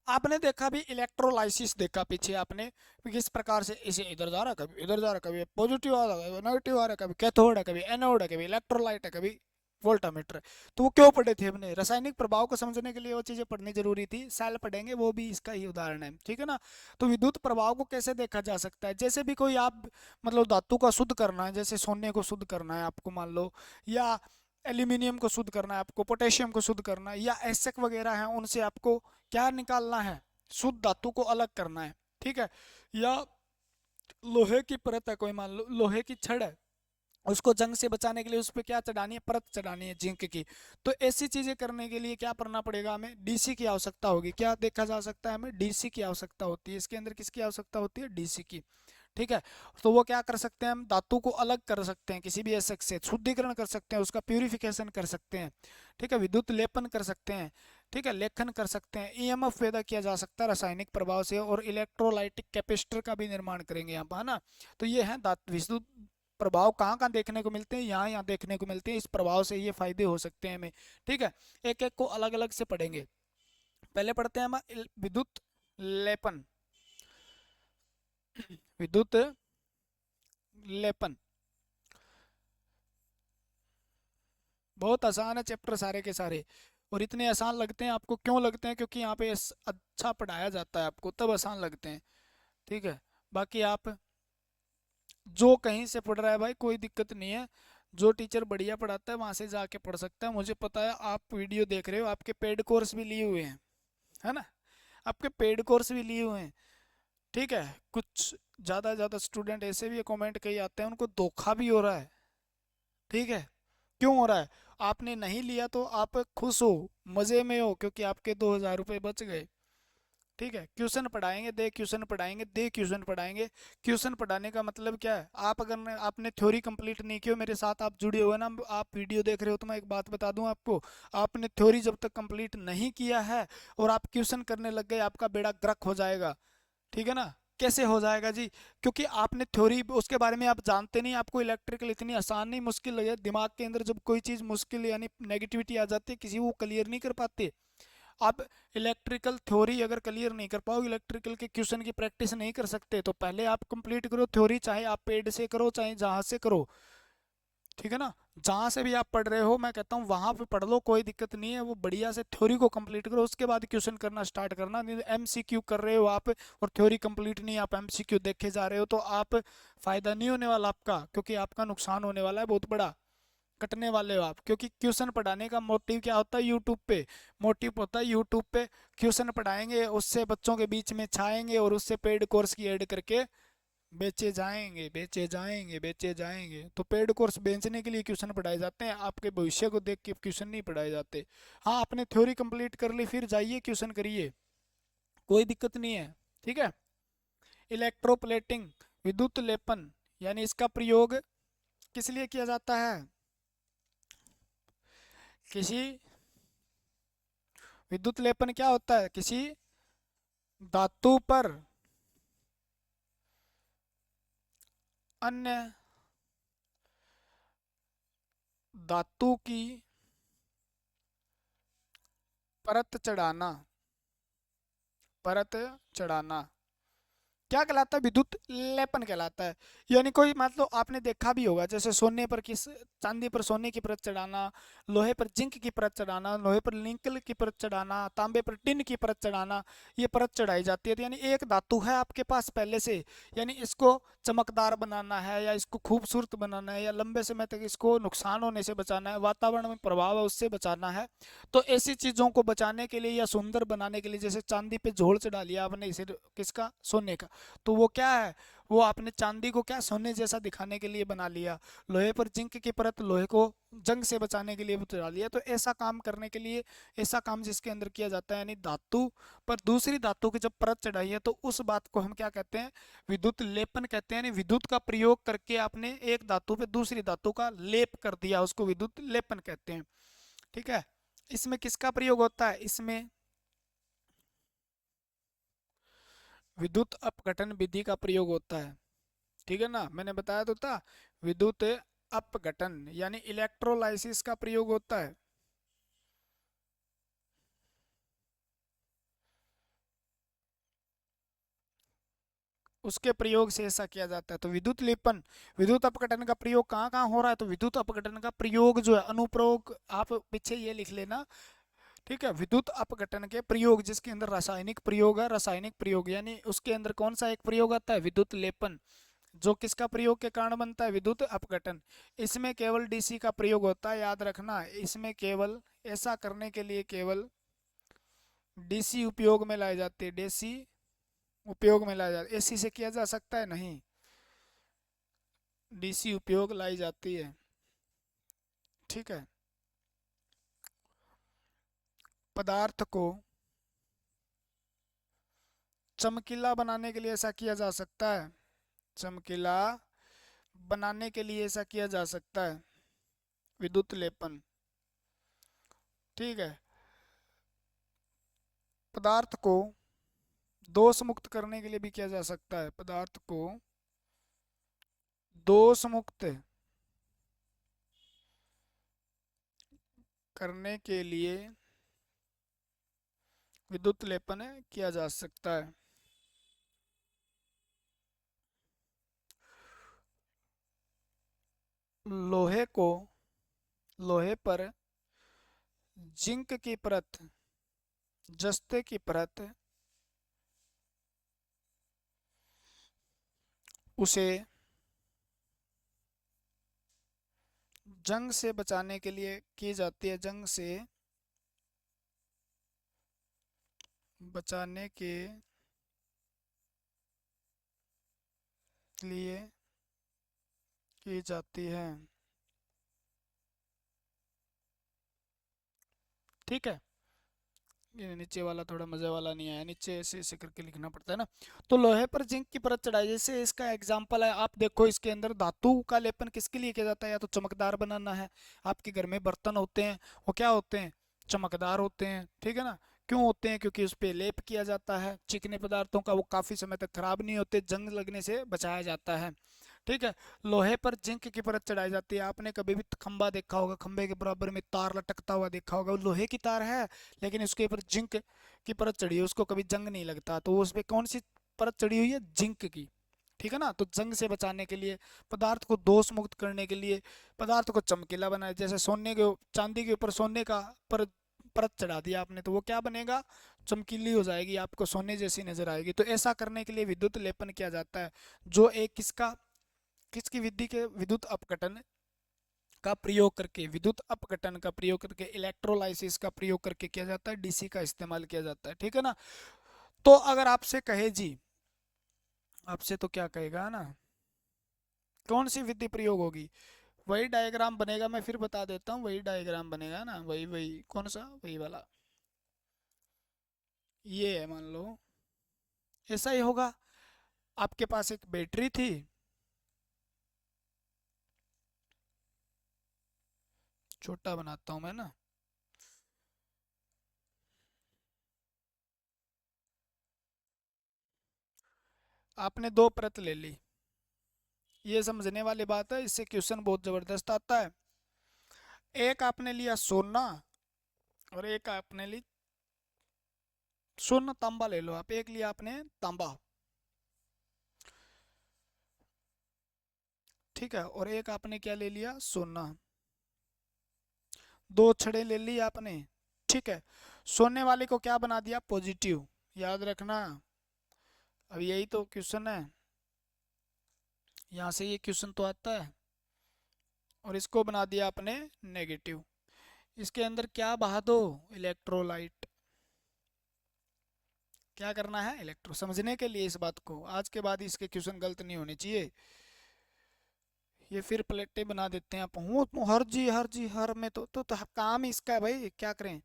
आपने देखा भी इलेक्ट्रोलाइसिस देखा पीछे आपने, कि किस प्रकार से इसे इधर जा रहा है, कभी इधर जा रहा है, कभी पॉजिटिव आ रहा है, कभी नेगेटिव आ रहा है, कभी कैथोड है, कभी एनोड है, कभी इलेक्ट्रोलाइट है, कभी वोल्टामीटर है। तो वो क्यों पढ़े थे हमने, रासायनिक प्रभाव को समझने के लिए वो चीजें पढ़नी जरूरी थी। सेल पढ़ेंगे, वो भी इसका ही उदाहरण है, ठीक है ना। तो विद्युत प्रभाव को कैसे देखा जा सकता है, जैसे भी कोई आप मतलब धातु का शुद्ध करना है, जैसे सोने को शुद्ध करना है आपको मान लो, या एल्यूमिनियम को शुद्ध करना है आपको, पोटेशियम को शुद्ध करना है, या एसक वगैरह हैं उनसे आपको क्या निकालना है, शुद्ध धातु को अलग करना है। ठीक है, या लोहे की परत है, कोई मान लो लोहे की छड़ है, उसको जंग से बचाने के लिए उस पर क्या चढ़ानी है, परत चढ़ानी है जिंक की। तो ऐसी चीजें करने के लिए क्या करना पड़ेगा, हमें डीसी की आवश्यकता होगी। क्या देखा जा सकता है, हमें डीसी की आवश्यकता होती है। इसके अंदर किसकी आवश्यकता होती है, डीसी की। ठीक है, तो वो क्या कर सकते हैं, हम धातु को अलग कर सकते हैं, किसी भी एसिड से शुद्धिकरण कर सकते हैं, उसका प्यूरिफिकेशन कर सकते हैं। ठीक है, विद्युत लेपन कर सकते हैं। ठीक है, लेखन कर सकते हैं, ईएमएफ पैदा किया जा सकता है रासायनिक प्रभाव से, और इलेक्ट्रोलाइटिक कैपेसिटर का भी निर्माण करेंगे यहाँ पर, है ना। तो ये है विद्युत प्रभाव कहाँ कहाँ देखने को मिलते हैं, यहाँ यहाँ देखने को मिलते हैं। इस प्रभाव से ये फायदे हो सकते हैं हमें। ठीक है, एक एक को अलग अलग से पढ़ेंगे। पहले पढ़ते हैं हम विद्युत लेपन। विद्युत लेपन बहुत आसान है चैप्टर सारे के सारे, और इतने आसान लगते हैं आपको। क्यों लगते हैं, क्योंकि यहाँ पे अच्छा पढ़ाया जाता है आपको, तब आसान लगते हैं। ठीक है, बाकी आप जो कहीं से पढ़ रहा है भाई कोई दिक्कत नहीं है, जो टीचर बढ़िया पढ़ाता है वहां से जाके पढ़ सकता है। मुझे पता है आप वीडियो देख रहे हो, आपके पेड कोर्स भी लिए हुए हैं, है ना, आपके पेड कोर्स भी लिए हुए हैं। ठीक है, कुछ ज़्यादा स्टूडेंट ऐसे भी कमेंट कई आते हैं उनको धोखा भी हो रहा है। ठीक है, क्यों हो रहा है, आपने नहीं लिया तो आप खुश हो, मज़े में हो, क्योंकि आपके 2,000 रुपये बच गए। ठीक है, क्वेश्चन पढ़ाएंगे, दे क्वेश्चन पढ़ाएंगे, दे क्वेश्चन पढ़ाएंगे। क्वेश्चन पढ़ाने का मतलब क्या है, आप अगर आपने थ्योरी कंप्लीट नहीं की हो, मेरे साथ आप जुड़े हुए ना, आप वीडियो देख रहे हो, तो मैं एक बात बता दूं आपको, आपने थ्योरी जब तक कंप्लीट नहीं किया है और आप क्वेश्चन करने लग गए, आपका बेड़ा गर्क हो जाएगा। ठीक है ना, कैसे हो जाएगा जी, क्योंकि आपने थ्योरी उसके बारे में आप जानते नहीं। आपको इलेक्ट्रिकल इतनी आसान नहीं, मुश्किल लगे, दिमाग के अंदर जब कोई चीज़ मुश्किल यानी नेगेटिविटी आ जाती है, किसी को क्लियर नहीं कर पाते। आप इलेक्ट्रिकल थ्योरी अगर क्लियर नहीं कर पाओगे, इलेक्ट्रिकल के क्वेश्चन की प्रैक्टिस नहीं कर सकते, तो पहले आप कंप्लीट करो थ्योरी, चाहे आप पेड से करो चाहे जहां से करो। ठीक है ना, जहां से भी आप पढ़ रहे हो मैं कहता हूँ वहां पे पढ़ लो, कोई दिक्कत नहीं है। वो बढ़िया से थ्योरी को कंप्लीट करो, उसके बाद क्वेश्चन करना स्टार्ट करना। नहीं एमसीक्यू कर रहे हो आप और थ्योरी कंप्लीट नहीं, आप एमसीक्यू देखे जा रहे हो, तो आप फायदा नहीं होने वाला आपका, क्योंकि आपका नुकसान होने वाला है बहुत बड़ा, कटने वाले हो आप। क्योंकि क्वेश्चन पढ़ाने का मोटिव क्या होता है, यूट्यूब पे मोटिव होता है, यूट्यूब पे क्वेश्चन पढ़ाएंगे, उससे बच्चों के बीच में छाएंगे, और उससे पेड कोर्स की ऐड करके बेचे जाएंगे, बेचे जाएंगे, बेचे जाएंगे। तो पेड कोर्स बेचने के लिए क्वेश्चन पढ़ाए जाते हैं, आपके भविष्य को देख के क्वेश्चन नहीं पढ़ाए जाते। हाँ, आपने थ्योरी कंप्लीट कर ली, फिर जाइए क्वेश्चन करिए, कोई दिक्कत नहीं है। ठीक है, इलेक्ट्रोप्लेटिंग विद्युत लेपन, यानी इसका प्रयोग किस लिए किया जाता है, किसी विद्युत लेपन क्या होता है, किसी धातु पर अन्य धातु की परत चढ़ाना, परत चढ़ाना क्या कहलाता है, विद्युत लेपन कहलाता है। यानी कोई मतलब आपने देखा भी होगा, जैसे सोने पर किस, चांदी पर सोने की परत चढ़ाना, लोहे पर जिंक की परत चढ़ाना, लोहे पर निकल की परत चढ़ाना, तांबे पर टिन की परत चढ़ाना, ये परत चढ़ाई जाती है। तो यानी एक धातु है आपके पास पहले से, यानी इसको चमकदार बनाना है, या इसको खूबसूरत बनाना है, या लंबे समय तक इसको नुकसान होने से बचाना है, वातावरण में प्रभाव है उससे बचाना है। तो ऐसी चीजों को बचाने के लिए या सुंदर बनाने के लिए, जैसे चांदी पे झोल चढ़ा लिया आपने, इसे किसका, सोने का, तो वो क्या है, वो आपने चांदी को क्या सोने जैसा दिखाने के लिए बना लिया। लोहे पर जिंक की परत, लोहे को जंग से बचाने के लिए चढ़ा लिया। तो ऐसा काम करने के लिए, ऐसा काम जिसके अंदर किया जाता है, यानी धातु पर दूसरी धातु की जब परत चढ़ाई है, तो उस बात को हम क्या कहते हैं, विद्युत लेपन कहते हैं। यानी विद्युत का प्रयोग करके आपने एक धातु पे दूसरी धातु का लेप कर दिया, उसको विद्युत लेपन कहते हैं। ठीक है, इसमें किसका प्रयोग होता है, इसमें विद्युत अपघटन विधि का प्रयोग होता है। ठीक है ना, मैंने बताया तो था, विद्युत अपघटन यानी इलेक्ट्रोलाइसिस का प्रयोग होता है। उसके प्रयोग से ऐसा किया जाता है। तो विद्युत लेपन, विद्युत अपघटन का प्रयोग कहाँ कहाँ हो रहा है, तो विद्युत अपघटन का प्रयोग जो है, अनुप्रयोग आप पीछे ये लिख लेना। ठीक है, विद्युत अपघटन के प्रयोग जिसके अंदर रासायनिक प्रयोग है, रासायनिक प्रयोग यानी उसके अंदर कौन सा एक प्रयोग आता है, विद्युत लेपन, जो किसका प्रयोग के कारण बनता है, विद्युत अपघटन। इसमें केवल डीसी का प्रयोग होता है, याद रखना। इसमें केवल ऐसा करने के लिए केवल डीसी उपयोग में लाई जाती है, डीसी उपयोग में लाया जाता है। एसी से किया जा सकता है, नहीं, डीसी उपयोग लाई जाती है। ठीक है। पदार्थ को चमकीला बनाने के लिए ऐसा किया जा सकता है, चमकीला बनाने के लिए ऐसा किया जा सकता है, विद्युत लेपन। ठीक है। पदार्थ को दोष मुक्त करने के लिए भी किया जा सकता है, पदार्थ को दोष मुक्त करने के लिए विद्युत लेपन किया जा सकता है। लोहे को, लोहे पर जिंक की परत, जस्ते की परत, उसे जंग से बचाने के लिए की जाती है, जंग से बचाने के लिए की जाती है। ठीक है। ये नीचे वाला थोड़ा मजे वाला नहीं आया, नीचे ऐसे ऐसे करके लिखना पड़ता है ना। तो लोहे पर जिंक की परत चढ़ाई, जैसे इसका एग्जांपल है, आप देखो इसके अंदर धातु का लेपन किसके लिए किया जाता है, या तो चमकदार बनाना है। आपके घर में बर्तन होते हैं, वो क्या होते हैं, चमकदार होते हैं। ठीक है ना। क्यों होते हैं, क्योंकि उस पे लेप किया जाता है चिकने पदार्थों का, वो काफी समय तक खराब नहीं होते, जंग लगने से बचाया जाता है। ठीक है। लोहे पर जिंक की परत चढ़ाई जाती है। आपने कभी भी खंबा देखा होगा, खंबे के बराबर में तार लटकता हुआ देखा होगा, वो लोहे की तार है, लेकिन उसके ऊपर जिंक की परत चढ़ी है, उसको कभी जंग नहीं लगता। तो उस पे कौन सी परत चढ़ी हुई है, जिंक की। ठीक है ना। तो जंग से बचाने के लिए, पदार्थ को दोष मुक्त करने के लिए, पदार्थ को चमकीला बनाए, जैसे सोने के चांदी के ऊपर सोने का परत चढ़ा दिया आपने, तो वो क्या बनेगा, चमकीली हो जाएगी, आपको सोने जैसी नजर आएगी। तो ऐसा करने के लिए विद्युत लेपन किया जाता है, जो एक किसका, किसकी विधि के, विद्युत अपघटन का प्रयोग करके, विद्युत अपघटन का प्रयोग करके, इलेक्ट्रोलाइसिस का प्रयोग करके किया जाता है, डीसी का इस्तेमाल किया जाता है। ठीक है ना। तो अगर आपसे कहे जी, आपसे तो क्या कहेगा ना, कौन सी विधि प्रयोग होगी, वही डायग्राम बनेगा, मैं फिर बता देता हूँ, वही डायग्राम बनेगा ना, वही वही कौन सा, वही वाला, ये है, मान लो ऐसा ही होगा। आपके पास एक बैटरी थी, छोटा बनाता हूं मैं ना, आपने दो परत ले ली, ये समझने वाली बात है, इससे क्वेश्चन बहुत जबरदस्त आता है। एक आपने लिया सोना, और एक आपने ली, सोना तांबा ले लो आप, एक लिया आपने तांबा। ठीक है। और एक आपने क्या ले लिया, सोना। दो छड़े ले ली आपने। ठीक है। सोने वाले को क्या बना दिया, पॉजिटिव, याद रखना। अब यही तो क्वेश्चन है, यहाँ से ये क्वेश्चन तो आता है। और इसको बना दिया आपने नेगेटिव। इसके अंदर क्या बहा दो, इलेक्ट्रोलाइट। क्या करना है, इलेक्ट्रो, समझने के लिए इस बात को, आज के बाद इसके क्वेश्चन गलत नहीं होने चाहिए। ये फिर प्लेटें बना देते हैं आप, हर जी हर में तो काम ही इसका है भाई, क्या करें।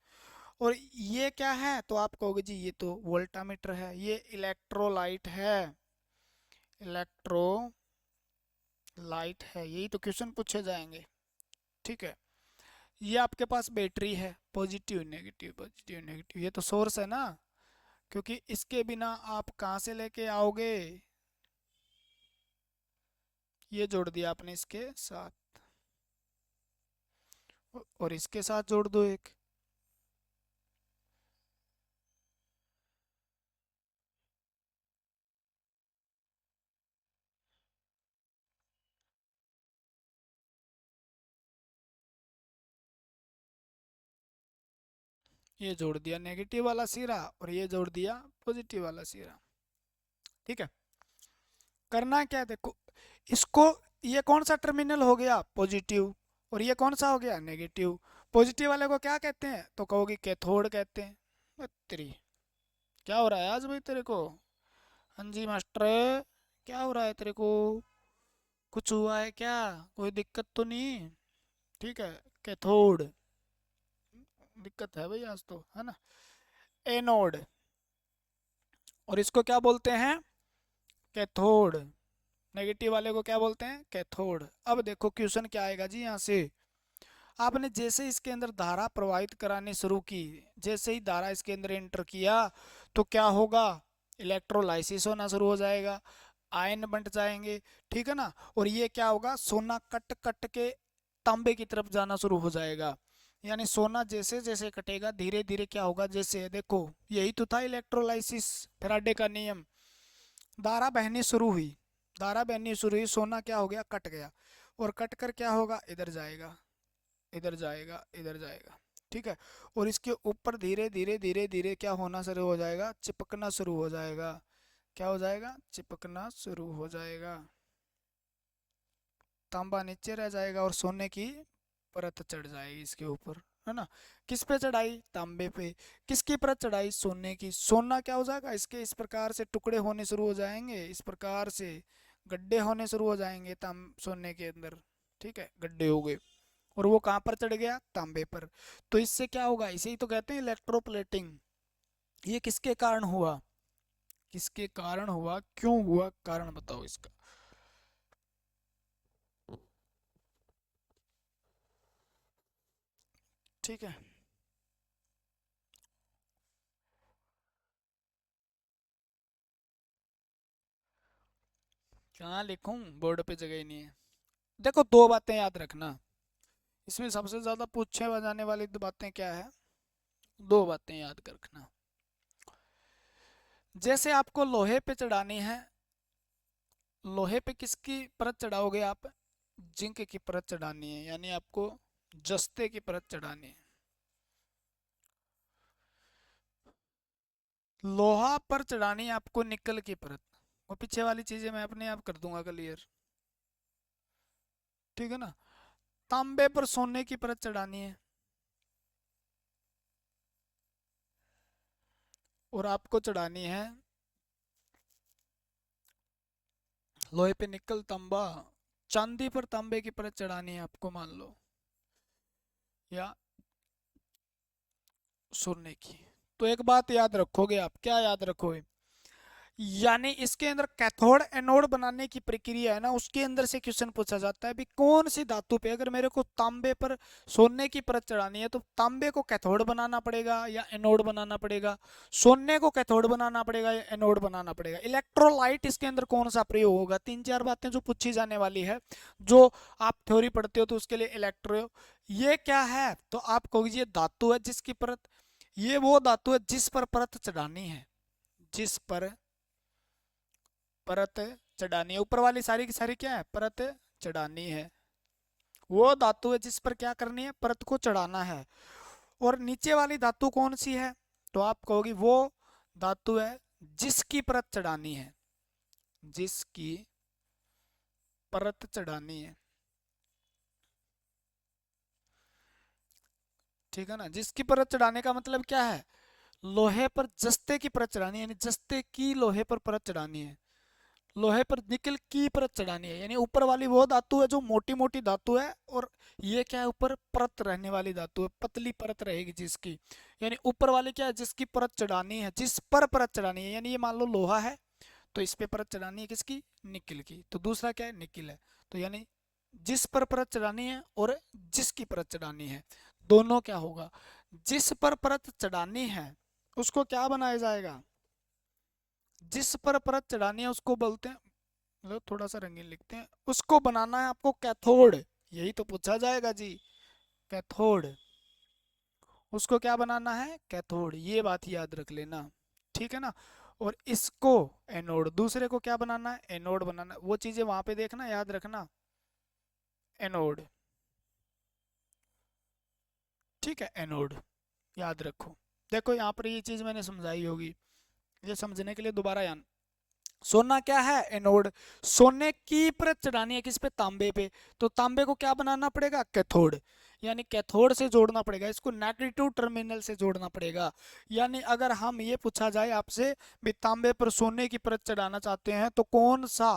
और ये क्या है, तो आप कहोगे जी ये तो वोल्टामीटर है, ये इलेक्ट्रोलाइट है, इलेक्ट्रोलाइट है, यही तो क्वेश्चन पूछे जाएंगे। ठीक है। ये आपके पास बैटरी है, पॉजिटिव नेगेटिव, पॉजिटिव नेगेटिव, ये तो सोर्स है ना, क्योंकि इसके बिना आप कहाँ से लेके आओगे। ये जोड़ दिया आपने इसके साथ, और इसके साथ जोड़ दो एक, ये जोड़ दिया नेगेटिव वाला सिरा, और ये जोड़ दिया पॉजिटिव वाला सिरा। ठीक है। करना क्या है देखो, इसको, ये कौन सा टर्मिनल हो गया पॉजिटिव, और ये कौन सा हो गया नेगेटिव। पॉजिटिव वाले को क्या कहते हैं, तो कहोगे कैथोड कहते हैं। तेरी क्या हो रहा है आज भाई तेरे को। हाँ जी मास्टर, क्या हो रहा है तेरे को, कुछ हुआ है क्या, कोई दिक्कत तो नहीं। ठीक है, कैथोड, दिक्कत है भाई आज तो, है ना। एनोड, और इसको क्या बोलते हैं, कैथोड। नेगेटिव वाले को क्या बोलते हैं, कैथोड। अब देखो क्वेश्चन क्या आएगा जी यहाँ से। आपने जैसे इसके अंदर धारा प्रवाहित करानी शुरू की, जैसे ही धारा इसके अंदर एंटर किया, तो क्या होगा, इलेक्ट्रोलाइसिस होना शुरू हो जाएगा, आयन बंट जाएंगे। ठीक है ना। और ये क्या होगा, सोना कट कट के तांबे की तरफ जाना शुरू हो जाएगा। यानी सोना जैसे जैसे कटेगा धीरे धीरे क्या होगा, जैसे देखो यही तो था इलेक्ट्रोलाइसिस, फैराडे का नियम। धारा बहनी शुरू हुई, धारा बहनी शुरू हुई, सोना क्या हो गया, कट गया, और कट कर क्या होगा, इधर जाएगा, इधर जाएगा, इधर जाएगा। ठीक है। और इसके ऊपर धीरे धीरे धीरे धीरे क्या होना शुरू हो जाएगा, चिपकना शुरू हो जाएगा। क्या हो जाएगा, चिपकना शुरू हो जाएगा। तांबा नीचे रह जाएगा और सोने की परत चढ़ जाएगी इसके ऊपर, है ना। किस पे चढ़ाई, तांबे पे। किसकी परत चढ़ाई, सोने की। सोना क्या हो जाएगा, इसके इस प्रकार से टुकड़े होने शुरू हो जाएंगे, इस प्रकार से गड्ढे होने शुरू हो जाएंगे ताम सोने के अंदर। ठीक है, गड्ढे हो गए, और वो कहाँ पर चढ़ गया, तांबे पर। तो इससे क्या होगा, इसे ही तो कहते हैं इलेक्ट्रोप्लेटिंग। ये किसके कारण हुआ, किसके कारण हुआ, क्यों हुआ, कारण बताओ इसका। ठीक है, कहाँ लिखूं, बोर्ड पे जगह ही नहीं है। देखो दो बातें याद रखना, इसमें सबसे ज्यादा पूछे जाने वाली दो बातें क्या है, दो बातें याद कर रखना। जैसे आपको लोहे पे चढ़ानी है, लोहे पे किसकी परत चढ़ाओगे आप, जिंक की परत चढ़ानी है, यानी आपको जस्ते की परत चढ़ानी है। लोहा पर चढ़ानी है आपको निकल की परत। वो पीछे वाली चीजें मैं अपने आप कर दूंगा क्लियर। ठीक है ना। तांबे पर सोने की परत चढ़ानी है, और आपको चढ़ानी है लोहे पे निकल, तांबा। चांदी पर तांबे की परत चढ़ानी है आपको, मान लो, या सोने की। तो एक बात याद रखोगे आप, क्या याद रखोगे, यानी इसके अंदर कैथोड एनोड बनाने की प्रक्रिया है ना, उसके अंदर से क्वेश्चन पूछा जाता है भी कौन सी धातु पे, अगर मेरे को तांबे पर सोने की परत चढ़ानी है, तो तांबे को कैथोड बनाना पड़ेगा या एनोड बनाना पड़ेगा, सोने को कैथोड बनाना पड़ेगा या एनोड बनाना पड़ेगा, इलेक्ट्रोलाइट इसके अंदर कौन सा प्रयोग होगा। तीन चार बातें जो पूछी जाने वाली है, जो आप थ्योरी पढ़ते हो तो उसके लिए इलेक्ट्रो, ये क्या है, तो आप कहोगे ये धातु है जिसकी परत, ये वो धातु है जिस पर परत चढ़ानी है, जिस पर परत चढ़ानी है। ऊपर वाली सारी की सारी क्या है, परत चढ़ानी है। वो धातु है जिस पर क्या करनी है, परत को चढ़ाना है। और नीचे वाली धातु कौन सी है, तो आप कहोगे वो धातु है जिसकी परत चढ़ानी है, जिसकी परत चढ़ानी है। ठीक है ना। जिसकी परत चढ़ाने का मतलब क्या है, लोहे पर जस्ते की परत चढ़ानी है, यानी जस्ते की लोहे पर परत चढ़ानी है, लोहे पर निकल की परत चढ़ानी है। यानी ऊपर वाली वो धातु है जो मोटी मोटी धातु है, और ये क्या है, ऊपर परत रहने वाली धातु है, पतली परत रहेगी जिसकी। यानी ऊपर वाली क्या है, जिसकी परत चढ़ानी है, जिस पर परत चढ़ानी है। यानी ये मान लो लोहा है, तो इस पे परत चढ़ानी है किसकी, निकिल की। तो दूसरा क्या है, निकिल है। तो यानी जिस पर परत चढ़ानी है और जिसकी परत चढ़ानी है, दोनों क्या होगा, जिस पर परत चढ़ानी है उसको क्या बनाया जाएगा, जिस पर परत चढ़ानी है उसको बोलते हैं, मतलब थोड़ा सा रंगीन लिखते हैं, उसको बनाना है आपको कैथोड। यही तो पूछा जाएगा जी, कैथोड। उसको क्या बनाना है, कैथोड, ये बात याद रख लेना। ठीक है ना। और इसको एनोड, दूसरे को क्या बनाना है, एनोड बनाना है। वो चीजें वहां पे देखना, याद रखना, एनोड। ठीक है, एनोड याद रखो। देखो यहाँ पर ये चीज मैंने समझाई होगी, ये समझने के लिए दोबारा सोना क्या है, एनोड। सोने की परत चढ़ानी है किस पे, तांबे पे। तो तांबे को क्या बनाना पड़ेगा, कैथोड। यानी कैथोड से जोड़ना पड़ेगा, इसको नेगेटिव टर्मिनल से जोड़ना पड़ेगा। यानी अगर हम ये पूछा जाए आपसे भी तांबे पर सोने की परत चढ़ाना चाहते हैं तो कौन सा,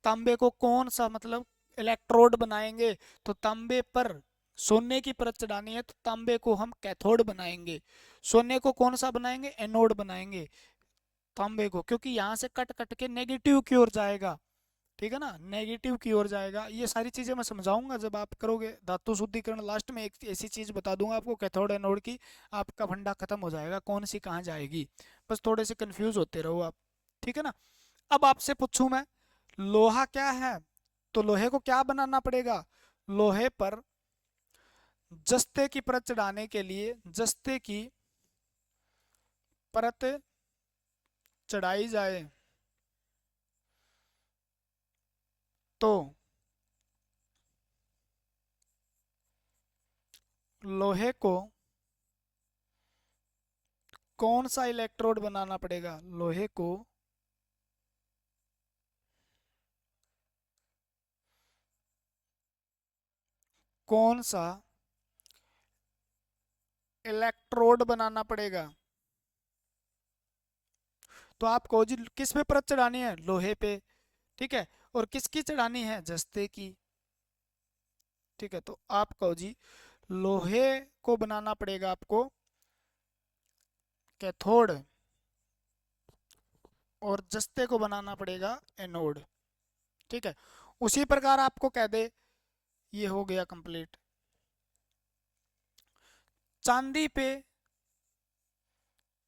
तांबे को कौन सा मतलब इलेक्ट्रोड बनाएंगे, तो तांबे पर सोने की परत चढ़ानी है तो तांबे को हम कैथोड बनाएंगे। सोने को कौन सा बनाएंगे, एनोड बनाएंगे तांबे को, क्योंकि यहाँ से कट कट के नेगेटिव की ओर जाएगा। ठीक है ना, नेगेटिव की ओर जाएगा। ये सारी चीजें मैं समझाऊंगा जब आप करोगे धातु शुद्धिकरण। लास्ट में एक ऐसी चीज बता दूंगा आपको कैथोड एनोड की, आपका फंडा खत्म हो जाएगा कौन सी कहाँ जाएगी। बस थोड़े से कंफ्यूज होते रहो आप। ठीक है ना। अब आपसे पूछूं मैं, लोहा क्या है, तो लोहे को क्या बनाना पड़ेगा, लोहे पर जस्ते की परत चढ़ाने के लिए जस्ते की परत चढ़ाई जाए तो लोहे को कौन सा इलेक्ट्रोड बनाना पड़ेगा, लोहे को कौन सा इलेक्ट्रोड बनाना पड़ेगा। तो आप कहो जी किस पे परत चढ़ानी है, लोहे पे। ठीक है, और किसकी चढ़ानी है, जस्ते की। ठीक है, तो आप कहो जी लोहे को बनाना पड़ेगा आपको कैथोड और जस्ते को बनाना पड़ेगा एनोड। ठीक है, उसी प्रकार आपको कह दे, ये हो गया कंप्लीट। चांदी पे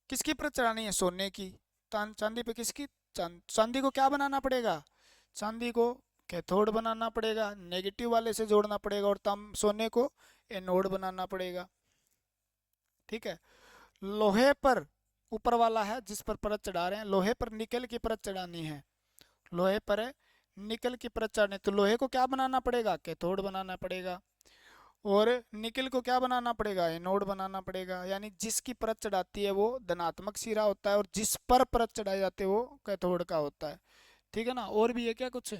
किसकी परत चढ़ानी है, सोने की। चांदी पे किसकी, चांदी को क्या बनाना पड़ेगा, चांदी को कैथोड बनाना पड़ेगा, नेगेटिव वाले से जोड़ना पड़ेगा, और सोने को एनोड बनाना पड़ेगा। ठीक है, लोहे पर ऊपर वाला है जिस पर परत चढ़ा रहे हैं, लोहे पर निकल की परत चढ़ानी है, लोहे पर निकल की परत चढ़ानी, तो लोहे को क्या बनाना पड़ेगा, कैथोड बनाना पड़ेगा, और निकल को क्या बनाना पड़ेगा, एनोड बनाना पड़ेगा। यानी जिसकी परत चढ़ाती है वो धनात्मक सिरा होता है, और जिस पर परत चढ़ाई जाती है वो कैथोड का होता है। ठीक है ना, और भी है क्या कुछ,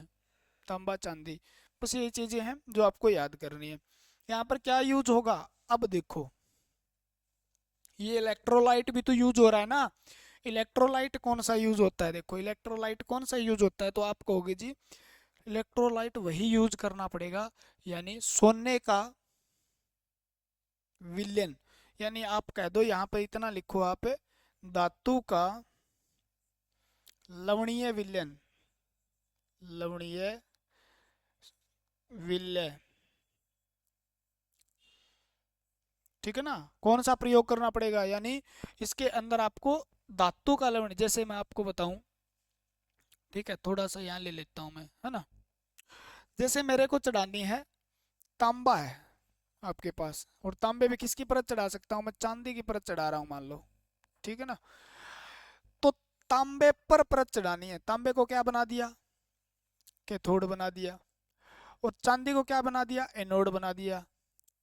तांबा चांदी, बस यही चीजें हैं जो आपको याद करनी है। यहाँ पर क्या यूज होगा, अब देखो ये इलेक्ट्रोलाइट भी तो यूज हो रहा है ना। इलेक्ट्रोलाइट कौन सा यूज होता है, देखो इलेक्ट्रोलाइट कौन सा यूज होता है, तो आप कहोगे जी इलेक्ट्रोलाइट वही यूज करना पड़ेगा, यानी सोने का विलयन। यानी आप कह दो यहाँ पे इतना लिखो आप, धातु का लवणीय विलयन, लवणीय विलय। ठीक है ना, कौन सा प्रयोग करना पड़ेगा, यानी इसके अंदर आपको धातु का लवण, जैसे मैं आपको बताऊं। ठीक है, थोड़ा सा यहाँ ले लेता हूं मैं, है ना। जैसे मेरे को चढ़ानी है, तांबा है आपके पास, और तांबे पे किसकी परत चढ़ा सकता हूँ मैं, चांदी की परत चढ़ा रहा हूँ मान लो। ठीक है ना, तो तांबे पर परत चढ़ानी है, तांबे को क्या बना दिया, कैथोड बना दिया, और चांदी को क्या बना दिया, एनोड बना दिया।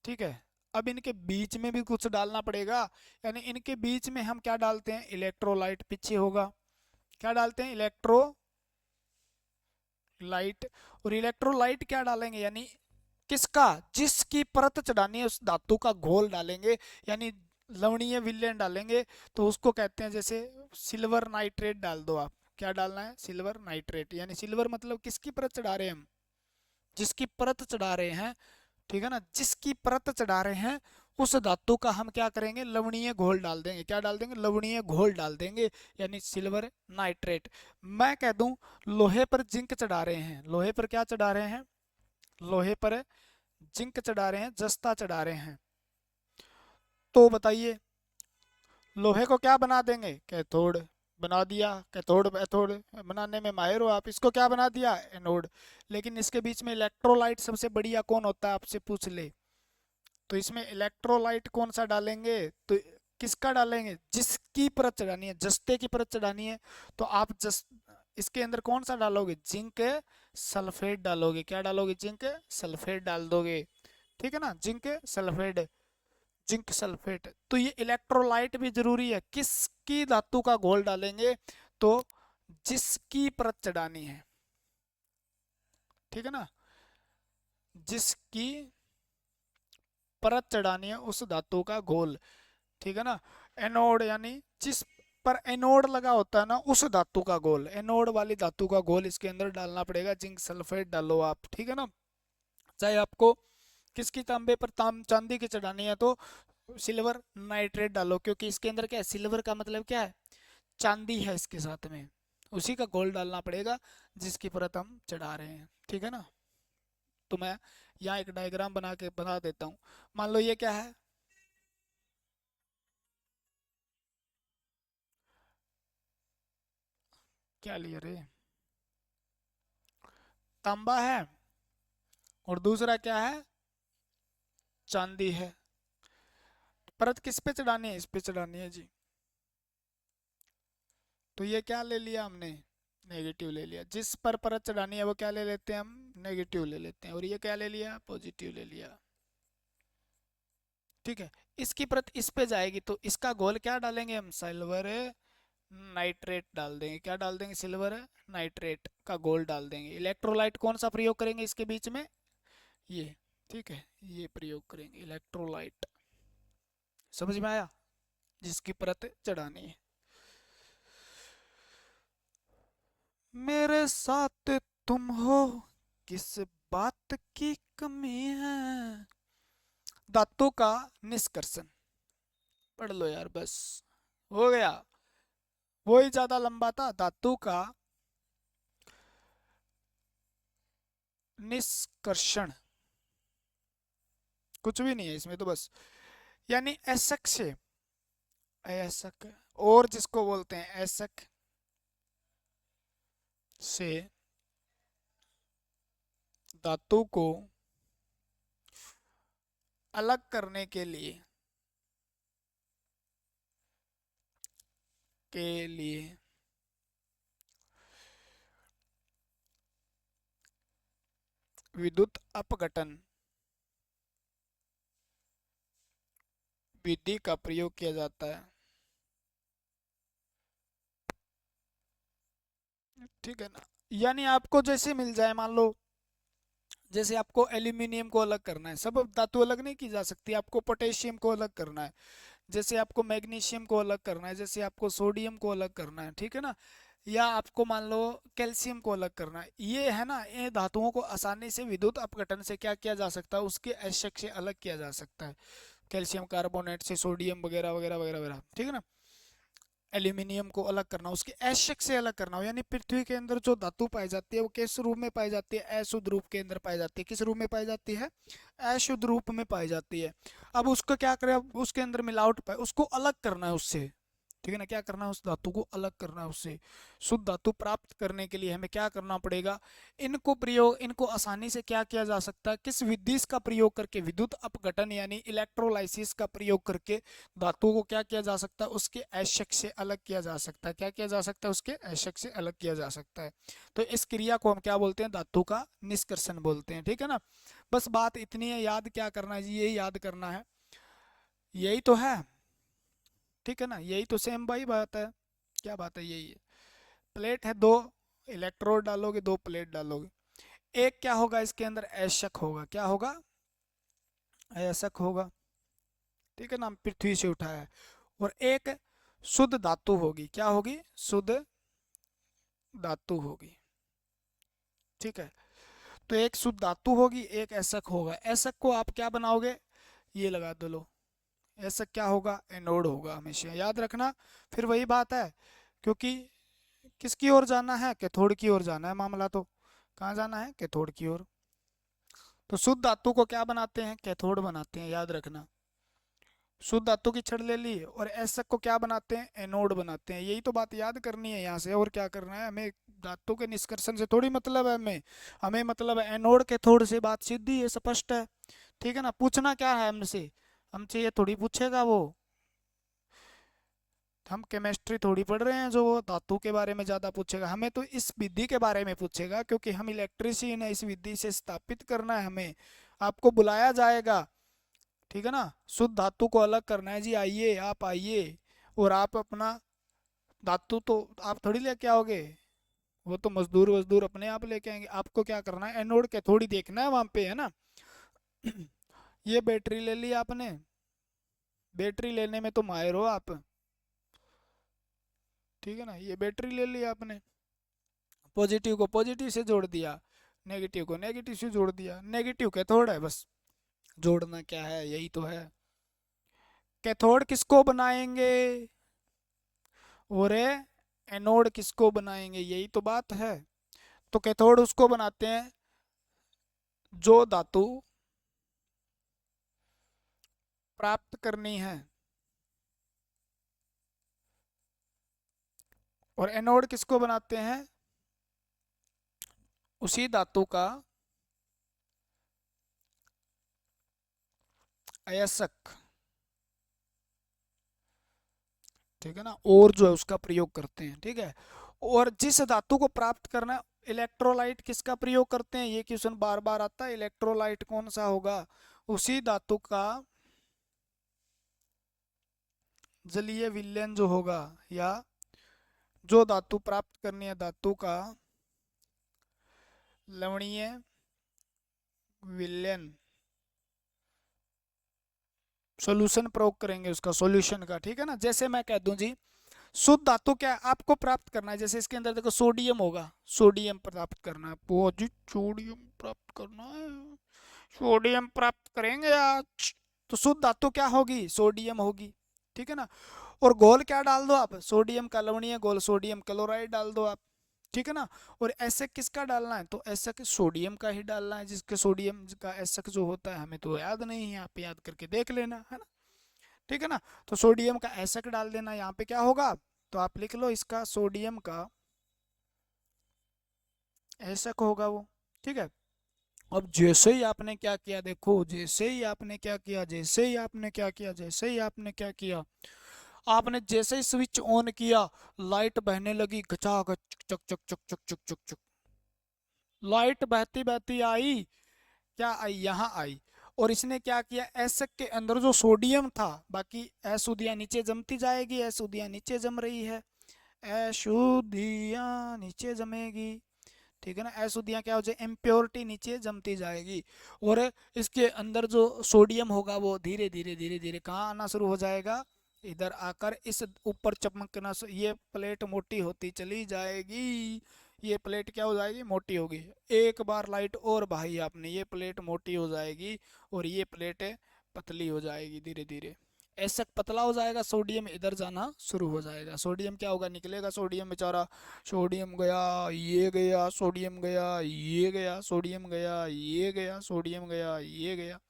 ठीक है, अब इनके बीच में भी कुछ डालना पड़ेगा, यानी इनके बीच में हम क्या डालते हैं, इलेक्ट्रोलाइट पीछे होगा, क्या डालते हैं, इलेक्ट्रोलाइट। और इलेक्ट्रोलाइट क्या डालेंगे, यानी किसका, जिसकी परत चढ़ानी है उस धातु का घोल डालेंगे, यानी लवणीय विलयन डालेंगे। तो उसको कहते हैं, जैसे सिल्वर नाइट्रेट डाल दो आप, क्या डालना है, सिल्वर नाइट्रेट। यानी सिल्वर मतलब किसकी परत चढ़ा रहे हैं हम, जिसकी परत चढ़ा रहे हैं। ठीक है ना, जिसकी परत चढ़ा रहे हैं उस धातु का हम क्या करेंगे, लवणीय घोल डाल देंगे, क्या डाल देंगे, लवणीय घोल डाल देंगे, यानी सिल्वर नाइट्रेट। मैं कह दूं लोहे पर जिंक चढ़ा रहे हैं, लोहे पर क्या चढ़ा रहे हैं, लोहे पर जिंक चढ़ा रहे हैं, जस्ता चढ़ा रहे हैं, तो बताइए लोहे को क्या बना देंगे, कैथोड बना दिया, कैथोड एथोड बनाने में माहिर हो आप, इसको क्या बना दिया, एनोड। लेकिन इसके बीच में इलेक्ट्रोलाइट सबसे बढ़िया कौन होता है आपसे पूछ ले, तो इसमें इलेक्ट्रोलाइट कौन सा डालेंगे, तो किसका डालेंगे, जिसकी परत चढ़ानी है, जस्ते की परत चढ़ानी है। तो आप इसके अंदर कौन सा डालोगे, जिंक सल्फेट डालोगे, क्या डालोगे, जिंक सल्फेट डाल दोगे। ठीक है ना, जिंक सल्फेट, जिंक सल्फेट। तो ये इलेक्ट्रोलाइट भी जरूरी है, किसकी धातु का घोल डालेंगे, तो जिसकी परत चढ़ानी है, ठीक है ना, जिसकी परत चढ़ानी है उस धातु का घोल, ठीक है ना। एनोड यानी जिस पर एनोड लगा होता है ना उस धातु का घोल, एनोड वाली धातु का घोल इसके अंदर डालना पड़ेगा। जिंक सल्फेट डालो आप, ठीक है ना। चाहे आपको किसकी, तांबे पर चांदी की चढ़ानी है तो सिल्वर नाइट्रेट डालो, क्योंकि इसके अंदर क्या है, सिल्वर का मतलब क्या है, चांदी है इसके साथ में, उसी का घोल डालना पड़ेगा जिसकी परत हम चढ़ा रहे हैं, ठीक है ना। तो मैं यहाँ एक डायग्राम बना के बता देता हूँ। मान लो ये क्या है, क्या लिया रे, तांबा है और दूसरा क्या है, चांदी है। परत किस पे चढ़ानी है, इस पे चढ़ानी है जी। तो ये क्या ले लिया हमने, नेगेटिव ले लिया। जिस पर परत चढ़ानी है वो क्या ले लेते हैं हम, नेगेटिव ले लेते हैं। और ये क्या ले लिया, पॉजिटिव ले लिया, ठीक है। इसकी परत इस पे जाएगी तो इसका घोल क्या डालेंगे हम, सिल्वर नाइट्रेट डाल देंगे। क्या डाल देंगे, सिल्वर नाइट्रेट का घोल डाल देंगे। इलेक्ट्रोलाइट कौन सा प्रयोग करेंगे इसके बीच में, ये, ठीक है, ये प्रयोग करेंगे इलेक्ट्रोलाइट। समझ में आया, जिसकी परत चढ़ानी है। मेरे साथ तुम हो, किस बात की कमी है। धातु का निष्कर्षण पढ़ लो यार, बस हो गया। वो ही ज्यादा लंबा था, धातु का निष्कर्षण, कुछ भी नहीं है इसमें तो बस, यानी ऐसक से, ऐसक और जिसको बोलते हैं ऐसक से धातु को अलग करने के लिए विद्युत अपघटन विधि का प्रयोग किया जाता है, ठीक है ना। यानी आपको जैसे मिल जाए, मान लो जैसे आपको एल्यूमिनियम को अलग करना है, सब धातु अलग नहीं की जा सकती, आपको पोटेशियम को अलग करना है, जैसे आपको मैग्नीशियम को अलग करना है, जैसे आपको सोडियम को अलग करना है, ठीक है ना। या आपको मान लो कैल्शियम को अलग करना है, ये है ना, ये धातुओं को आसानी से विद्युत अपघटन से क्या किया जा सकता है, उसके ऐशक से अलग किया जा सकता है। कैल्शियम कार्बोनेट से, सोडियम वगैरह वगैरह वगैरह वगैरह, ठीक है ना। एल्यूमिनियम को अलग करना, उसके ऐशक से अलग करना हो, यानी पृथ्वी के अंदर जो धातु पाई जाती है वो किस रूप में पाई जाती है, अशुद्ध रूप के अंदर पाई जाती है। किस रूप में पाई जाती है, अशुद्ध रूप में पाई जाती है। अब उसको क्या करें, अब उसके अंदर मिलावट पाए, उसको अलग करना है उससे, ठीक है ना। क्या करना है, उस धातु को अलग करना है उससे। शुद्ध धातु प्राप्त करने के लिए हमें क्या करना पड़ेगा, इनको आसानी से क्या किया जा सकता है, किस विधि का प्रयोग करके, विद्युत अपघटन यानी इलेक्ट्रोलाइसिस का प्रयोग करके धातु को क्या किया जा सकता है, उसके ऐशक से अलग किया जा सकता है। क्या किया जा सकता है, उसके ऐशक से अलग किया जा सकता है। तो इस क्रिया को हम क्या बोलते हैं, धातु का निष्कर्षण बोलते हैं, ठीक है ना। बस बात इतनी है, याद क्या करना है जी, यही याद करना है, यही तो है, ठीक है ना। यही तो सेम भाई बात है, क्या बात है, यही है। प्लेट है दो, इलेक्ट्रोड डालोगे, दो प्लेट डालोगे, एक क्या होगा, इसके अंदर ऐशक होगा, क्या होगा, ऐशक होगा, ठीक है ना, हम पृथ्वी से उठाया है। और एक शुद्ध धातु होगी, क्या होगी, शुद्ध धातु होगी, ठीक है। तो एक शुद्ध धातु होगी, एक ऐशक होगा। ऐशक को आप क्या बनाओगे, ये लगा दो लो, ऐशक क्या होगा, एनोड होगा, हमेशा याद रखना। फिर वही बात है, क्योंकि किसकी ओर जाना है, कैथोड की ओर जाना है मामला, तो कहाँ जाना है, कैथोड की ओर। तो शुद्ध धातु को क्या बनाते हैं, कैथोड बनाते हैं, याद रखना। शुद्ध धातु की छड़ ले ली, और ऐशक को क्या बनाते हैं, एनोड बनाते हैं। यही तो बात याद करनी है यहाँ से, और क्या करना है हमें, धातु के निष्कर्षण से थोड़ी मतलब है हमें, हमें मतलब है एनोड कैथोड से, बात सीधी है, स्पष्ट है, ठीक है ना। पूछना क्या है हमसे, हमसे ये थोड़ी पूछेगा वो, हम केमिस्ट्री थोड़ी पढ़ रहे हैं जो वो धातु के बारे में ज़्यादा पूछेगा। हमें तो इस विधि के बारे में पूछेगा, क्योंकि हम इलेक्ट्रीशियन है, इस विधि से स्थापित करना है हमें। आपको बुलाया जाएगा, ठीक है ना, शुद्ध धातु को अलग करना है जी, आइए आप आइए, और आप अपना धातु तो आप थोड़ी लेके आओगे, वो तो मजदूर वजदूर अपने आप लेके आएंगे। आपको क्या करना है, एनोड के थोड़ी देखना है वहां पे, है ना। ये बैटरी ले ली आपने, बैटरी लेने में तो माहिर हो आप, ठीक है ना। ये बैटरी ले ली आपने, पॉजिटिव को पॉजिटिव से जोड़ दिया, नेगेटिव को नेगेटिव से जोड़ दिया। नेगेटिव कैथोड है, बस जोड़ना क्या है, यही तो है। कैथोड किसको बनाएंगे और एनोड किसको बनाएंगे, यही तो बात है। तो कैथोड उसको बनाते हैं जो धातु प्राप्त करनी है, और एनोड किसको बनाते हैं, उसी धातु का अयस्क, ठीक है ना, और जो है उसका प्रयोग करते हैं, ठीक है। और जिस धातु को प्राप्त करना, इलेक्ट्रोलाइट किसका प्रयोग करते हैं, ये क्वेश्चन बार बार आता है। इलेक्ट्रोलाइट कौन सा होगा, उसी धातु का जलीय विलयन जो होगा, या जो धातु प्राप्त करनी है धातु का लवणीय विलयन, सॉल्यूशन प्रयोग करेंगे उसका, सॉल्यूशन का, ठीक है ना। जैसे मैं कह दूं जी, शुद्ध धातु क्या है आपको प्राप्त करना है, जैसे इसके अंदर देखो सोडियम होगा, सोडियम प्राप्त करना है, बहुत जी सोडियम प्राप्त करना है, सोडियम प्राप्त करेंगे आज। तो शुद्ध धातु क्या होगी, सोडियम होगी, ठीक है ना। और घोल क्या डाल दो आप, सोडियम का लवणीय घोल, सोडियम क्लोराइड डाल दो आप, ठीक है ना। और एसक किसका डालना है, तो एसक सोडियम का ही डालना है, जिसके सोडियम का एसक जो होता है हमें तो याद नहीं है, आप याद करके देख लेना, है ना, ठीक है ना। तो सोडियम का एसक डाल देना, यहाँ पे क्या होगा, तो आप लिख लो इसका सोडियम का एसक होगा वो, ठीक है। अब जैसे ही आपने क्या किया, देखो जैसे ही आपने क्या किया, जैसे ही आपने क्या किया, जैसे ही आपने क्या किया, आपने जैसे ही स्विच ऑन किया, लाइट बहने लगी खचाखच, चक चक चक चक चक चक चक, लाइट बहती बहती आई, क्या आई, यहाँ आई। और इसने क्या किया, एसक के अंदर जो सोडियम था, बाकी अशुद्धियाँ नीचे जमती जाएगी, अशुद्धियाँ नीचे जम रही है, अशुद्धियाँ नीचे जमेगी, ठीक है ना। अशुद्धियाँ क्या हो जाए, इम्प्योरिटी नीचे जमती जाएगी। और इसके अंदर जो सोडियम होगा वो धीरे धीरे धीरे धीरे कहाँ आना शुरू हो जाएगा, इधर आकर इस ऊपर चमकना, ये प्लेट मोटी होती चली जाएगी, ये प्लेट क्या हो जाएगी, मोटी होगी। एक बार लाइट और भाई आपने, ये प्लेट मोटी हो जाएगी और ये प्लेट पतली हो जाएगी धीरे धीरे, ऐसा पतला हो जाएगा, सोडियम इधर जाना शुरू हो जाएगा। सोडियम क्या होगा, निकलेगा सोडियम बेचारा, सोडियम गया, ये गया, सोडियम गया, ये गया, सोडियम गया, ये गया, सोडियम गया, ये गया।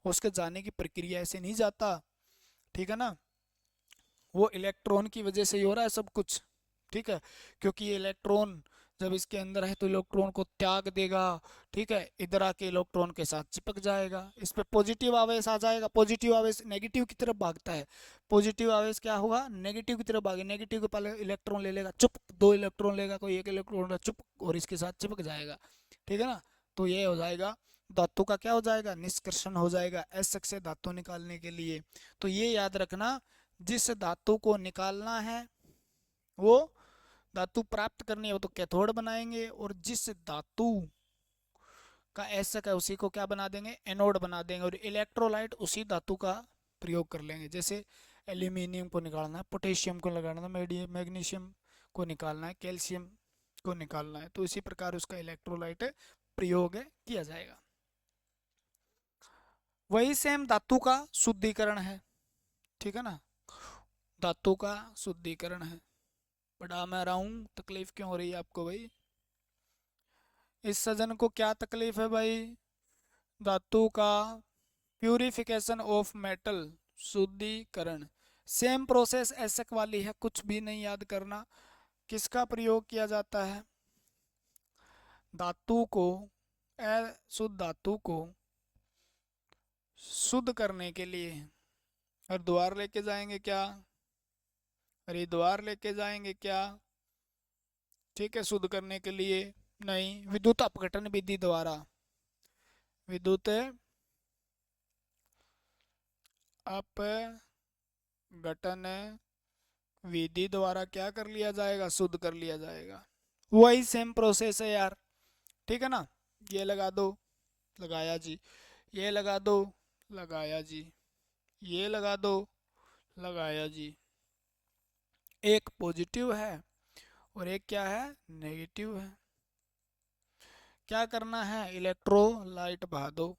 उसके जाने की प्रक्रिया ऐसे नहीं जाता, ठीक है ना, वो इलेक्ट्रॉन की वजह से ही हो रहा है सब कुछ, ठीक है। क्योंकि ये इलेक्ट्रॉन जब इसके अंदर है तो इलेक्ट्रॉन को त्याग देगा, ठीक है, इधर आके इलेक्ट्रॉन के साथ चिपक जाएगा, इस पे पॉजिटिव आवेश आ जाएगा, पॉजिटिव आवेश नेगेटिव की तरफ भागता है, पॉजिटिव आवेश क्या होगा, नेगेटिव की तरफ भागे, नेगेटिव के पहले इलेक्ट्रॉन ले लेगा चुप, दो इलेक्ट्रॉन लेगा कोई, एक इलेक्ट्रॉन चुप, और इसके साथ चिपक जाएगा, ठीक है ना। तो ये हो जाएगा धातु का, क्या हो जाएगा, निष्कर्षण हो जाएगा एशक से धातु निकालने के लिए। तो ये याद रखना, जिस धातु को निकालना है वो धातु प्राप्त करनी है वो तो कैथोड बनाएंगे, और जिस धातु का एशक है उसी को क्या बना देंगे, एनोड बना देंगे, और इलेक्ट्रोलाइट उसी धातु का प्रयोग कर लेंगे। जैसे एल्यूमिनियम को निकालना है, पोटेशियम को लगाना है, मैग्नीशियम को निकालना है, कैल्शियम को निकालना है, तो इसी प्रकार उसका इलेक्ट्रोलाइट प्रयोग किया जाएगा। वही सेम धातु का शुद्धिकरण है, ठीक है ना, धातु का शुद्धिकरण है। पढ़ा मैं रहा हूँ, तकलीफ क्यों हो रही है आपको भाई, इस सजन को क्या तकलीफ है भाई, धातु का प्यूरिफिकेशन ऑफ मेटल, शुद्धिकरण, सेम प्रोसेस एसक वाली है, कुछ भी नहीं याद करना। किसका प्रयोग किया जाता है, धातु को, अशुद्ध धातु को शुद्ध करने के लिए हरिद्वार लेके जाएंगे क्या, हरिद्वार लेके जाएंगे क्या, ठीक है, शुद्ध करने के लिए, नहीं, विद्युत अपघटन विधि द्वारा, विद्युत अपघटन विधि द्वारा क्या कर लिया जाएगा, शुद्ध कर लिया जाएगा। वही सेम प्रोसेस है यार, ठीक है ना। ये लगा दो, लगाया जी। ये लगा दो, लगाया जी। ये लगा दो, लगाया जी। एक पॉजिटिव है और एक क्या है, नेगेटिव है। क्या करना है, इलेक्ट्रोलाइट बहा दो।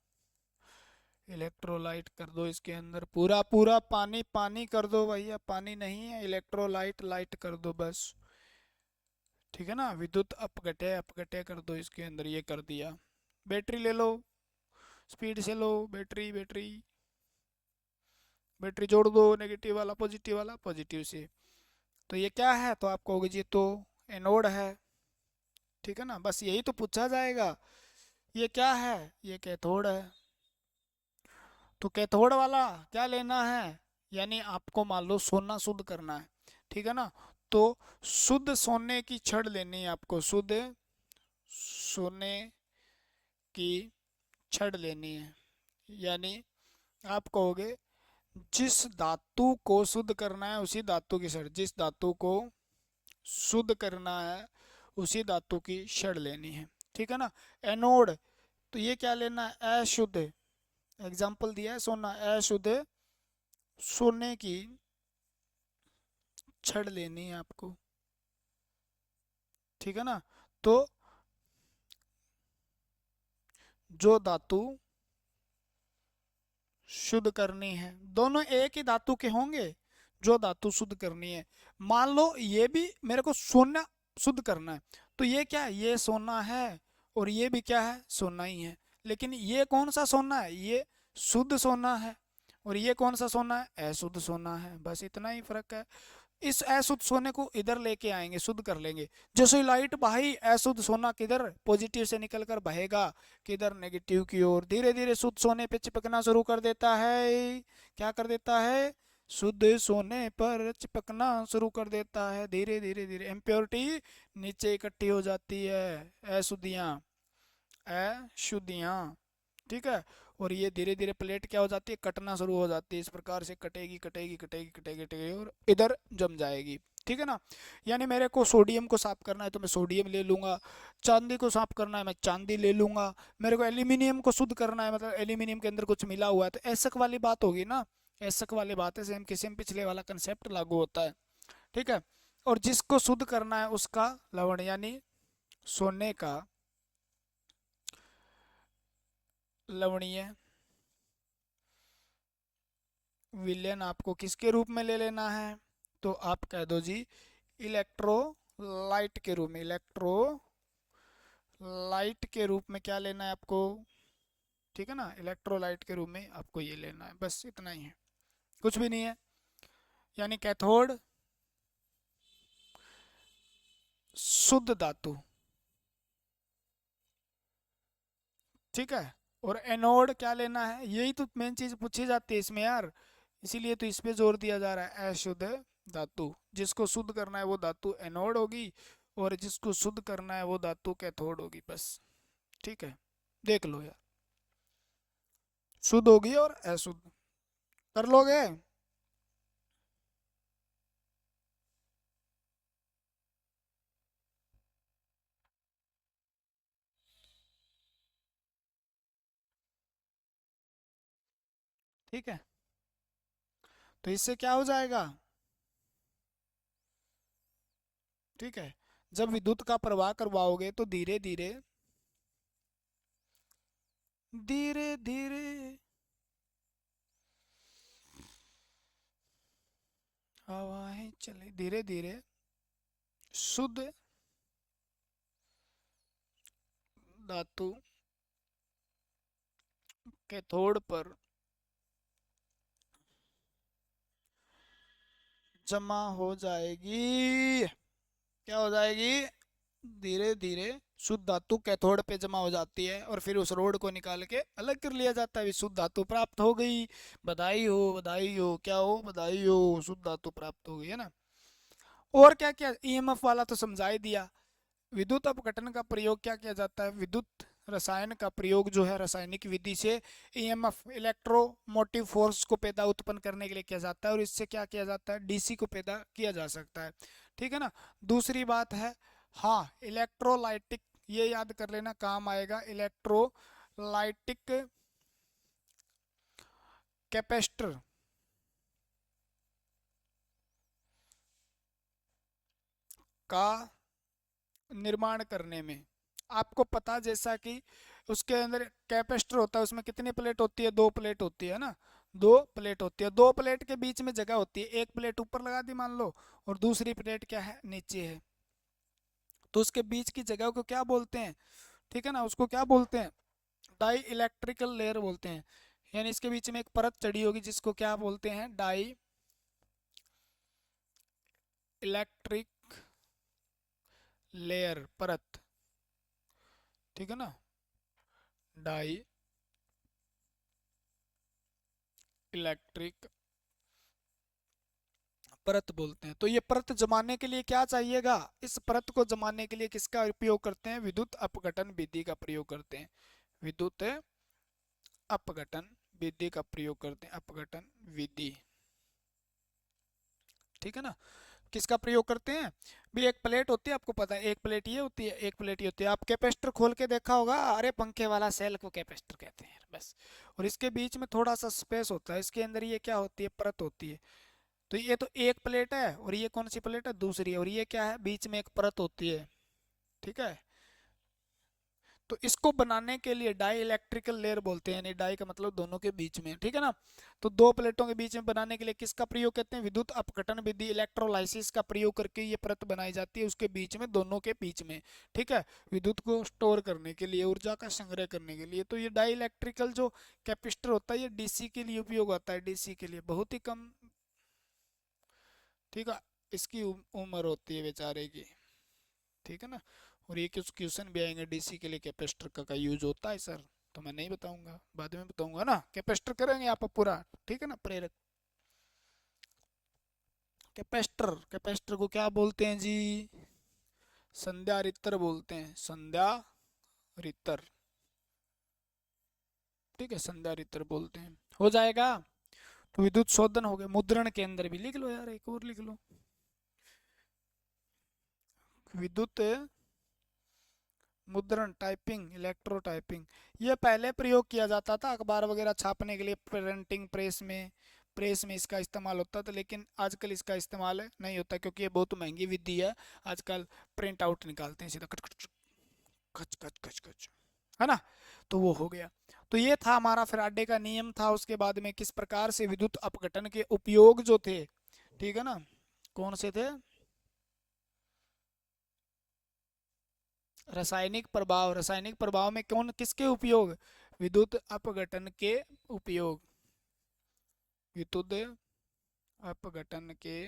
इलेक्ट्रोलाइट कर दो इसके अंदर, पूरा पूरा पानी पानी कर दो भैया, पानी नहीं है, इलेक्ट्रोलाइट लाइट कर दो बस, ठीक है ना। विद्युत अपघट्य अपघट्य कर दो इसके अंदर, ये कर दिया। बैटरी ले लो, स्पीड से लो, बैटरी बैटरी बैटरी जोड़ दो, नेगेटिव वाला पॉजिटिव वाला, पॉजिटिव से। तो ये क्या है, तो आप कहोगे जी तो एनोड है, ठीक है ना। बस यही तो पूछा जाएगा। ये क्या है, ये कैथोड है। तो कैथोड वाला क्या लेना है, यानी आपको मान लो सोना शुद्ध करना है, ठीक है ना। तो शुद्ध सोने की छड़ लेनी है आपको, शुद्ध सोने की छड़ लेनी है। यानी आप कहोगे जिस धातु को शुद्ध करना है उसी धातु की छड़, जिस धातु को शुद्ध करना है उसी धातु की छड़ लेनी है, ठीक है ना। एनोड, तो ये क्या लेना है, अशुद्ध, एग्जाम्पल दिया है सोना, अशुद्ध सोने की छड़ लेनी है आपको, ठीक है ना। तो जो धातु शुद्ध करनी है, दोनों एक ही धातु के होंगे। जो धातु शुद्ध करनी है, मान लो ये भी मेरे को सोना शुद्ध करना है, तो ये क्या है, ये सोना है और ये भी क्या है, सोना ही है। लेकिन ये कौन सा सोना है, ये शुद्ध सोना है, और ये कौन सा सोना है, अशुद्ध सोना है। बस इतना ही फर्क है। इस अशुद्ध सोने को इधर लेके आएंगे, शुद्ध कर लेंगे। जैसे ही लाइट बही, अशुद्ध सोना किधर, पॉजिटिव से निकलकर बहेगा, किधर, नेगेटिव की ओर। धीरे धीरे शुद्ध सोने पे चिपकना शुरू कर देता है। क्या कर देता है, शुद्ध सोने पर चिपकना शुरू कर देता है। धीरे धीरे धीरे इम्प्योरिटी नीचे इकट्ठी हो जाती है, अशुद्धियाँ, अशुद्धियाँ, ठीक है। और ये धीरे धीरे प्लेट क्या हो जाती है, कटना शुरू हो जाती है। इस प्रकार से कटेगी कटेगी कटेगी कटेगी कटेगी और इधर जम जाएगी, ठीक है ना। यानी मेरे को सोडियम को साफ करना है तो मैं सोडियम ले लूंगा, चांदी को साफ करना है मैं चांदी ले लूंगा, मेरे को एल्यूमिनियम को शुद्ध करना है, मतलब एल्यूमिनियम के अंदर कुछ मिला हुआ है, तो एसक वाली बात होगी ना। एसक वाली बात है, सेम किसी पिछले वाला कंसेप्ट लागू होता है, ठीक है। और जिसको शुद्ध करना है उसका लवण, यानी सोने का लवणीय विलयन आपको किसके रूप में ले लेना है, तो आप कह दो जी इलेक्ट्रोलाइट के रूप में। इलेक्ट्रोलाइट के रूप में क्या लेना है आपको, ठीक है ना। इलेक्ट्रोलाइट के रूप में आपको ये लेना है, बस इतना ही है, कुछ भी नहीं है। यानी कैथोड शुद्ध धातु, ठीक है। और एनोड क्या लेना है, यही तो मेन चीज पूछी जाती है इसमें यार, इसीलिए तो इस पे जोर दिया जा रहा है। अशुद्ध धातु, जिसको शुद्ध करना है वो धातु एनोड होगी, और जिसको शुद्ध करना है वो धातु कैथोड होगी, बस, ठीक है। देख लो यार, शुद्ध होगी और अशुद्ध, कर लोगे। ठीक है, तो इससे क्या हो जाएगा, ठीक है। जब विद्युत का प्रवाह करवाओगे तो धीरे धीरे धीरे धीरे हवाएं चले, धीरे धीरे शुद्ध धातु कैथोड पर जमा हो जाएगी। क्या हो जाएगी, धीरे धीरे शुद्ध धातु कैथोड पे जमा हो जाती है, और फिर उस रोड को निकाल के अलग कर लिया जाता है। शुद्ध धातु प्राप्त हो गई, बधाई हो बधाई हो, क्या हो, बधाई हो, शुद्ध धातु प्राप्त हो गई, है ना। और क्या क्या, ईएमएफ वाला तो समझा ही दिया। विद्युत अपघटन का प्रयोग क्या किया जाता है, विद्युत रसायन का प्रयोग जो है रासायनिक विधि से ईएमएफ इलेक्ट्रोमोटिव फोर्स को पैदा उत्पन्न करने के लिए किया जाता है और इससे क्या किया जाता है, डीसी को पैदा किया जा सकता है। ठीक है ना। दूसरी बात है, हाँ, इलेक्ट्रोलाइटिक, ये याद कर लेना, काम आएगा, इलेक्ट्रोलाइटिक कैपेसिटर का निर्माण करने में। आपको पता, जैसा कि उसके अंदर कैपेसिटर होता है, उसमें कितनी प्लेट होती है, 2 प्लेट होती है ना, 2 प्लेट होती है, 2 प्लेट के बीच में जगह होती है, एक प्लेट ऊपर लगा दी मान लो और दूसरी प्लेट क्या है, नीचे है, तो उसके बीच की जगह को क्या बोलते हैं, ठीक है ना, उसको क्या बोलते हैं, डाई इलेक्ट्रिकल लेयर बोलते हैं। यानी इसके बीच में एक परत चढ़ी होगी जिसको क्या बोलते हैं, डाई इलेक्ट्रिक लेयर, परत। ठीक है ना, डाई इलेक्ट्रिक परत बोलते हैं। तो ये परत जमाने के लिए क्या चाहिएगा, इस परत को जमाने के लिए किसका उपयोग करते हैं, विद्युत अपघटन विधि का प्रयोग करते हैं, विद्युत अपघटन विधि का प्रयोग करते हैं, अपघटन विधि। ठीक है ना। किसका प्रयोग करते हैं भी, एक प्लेट होती है, आपको पता है, एक प्लेट ये होती है, एक प्लेट ये होती है। आप कैपेसिटर खोल के देखा होगा, अरे पंखे वाला सेल को कैपेसिटर कहते हैं बस। और इसके बीच में थोड़ा सा स्पेस होता है, इसके अंदर ये क्या होती है, परत होती है। तो ये तो एक प्लेट है और ये कौन सी प्लेट है, दूसरी है, और ये क्या है, बीच में एक परत होती है। ठीक है। तो इसको बनाने के लिए डाई इलेक्ट्रिकल लेयर बोलते हैं, यानी डाई का मतलब दोनों के बीच में। ठीक है ना। तो 2 प्लेटों के बीच में बनाने के लिए किसका प्रयोग करते हैं, विद्युत अपघटन विधि, इलेक्ट्रोलाइसिस का प्रयोग करके ये परत बनाई जाती है उसके बीच में, दोनों के बीच में। ठीक है। विद्युत को स्टोर करने के लिए, ऊर्जा का संग्रह करने के लिए। तो ये डाई इलेक्ट्रिकल जो कैपेसिटर होता है, ये डीसी के लिए उपयोग होता है, डीसी के लिए बहुत ही कम। ठीक है। इसकी उम्र होती है बेचारे की। ठीक है ना। और ये कुछ क्वेश्चन भी आएंगे, डीसी के लिए कैपेसिटर का यूज होता है सर, तो मैं नहीं बताऊंगा, बाद में बताऊंगा ना, कैपेसिटर करेंगे आप पूरा। ठीक है ना। प्रेरक, कैपेसिटर, कैपेसिटर को क्या बोलते हैं जी, संधारित्र बोलते हैं, संधारित्र। ठीक है, संधारित्र बोलते हैं। हो जाएगा। तो विद्युत शोधन हो गया, मुद्रण के अंदर भी लिख लो यार, एक और लिख लो, विद्युत मुद्रण, टाइपिंग, इलेक्ट्रो टाइपिंग। ये पहले प्रयोग किया जाता था अखबार वगैरह छापने के लिए, प्रिंटिंग प्रेस में, प्रेस में इसका इस्तेमाल होता था, लेकिन आजकल इसका इस्तेमाल नहीं होता क्योंकि ये बहुत महंगी विधि है। आजकल प्रिंट आउट निकालते हैं सीधा, कच कच कच कच कच कच, है ना। तो वो हो गया। तो ये था हमारा फैराडे का नियम था। उसके बाद में किस प्रकार से विद्युत अपघटन के उपयोग जो थे, ठीक है ना, कौन से थे, रासायनिक प्रभाव, रासायनिक प्रभाव में कौन किसके उपयोग, विद्युत अपघटन के उपयोग, विद्युत अपघटन के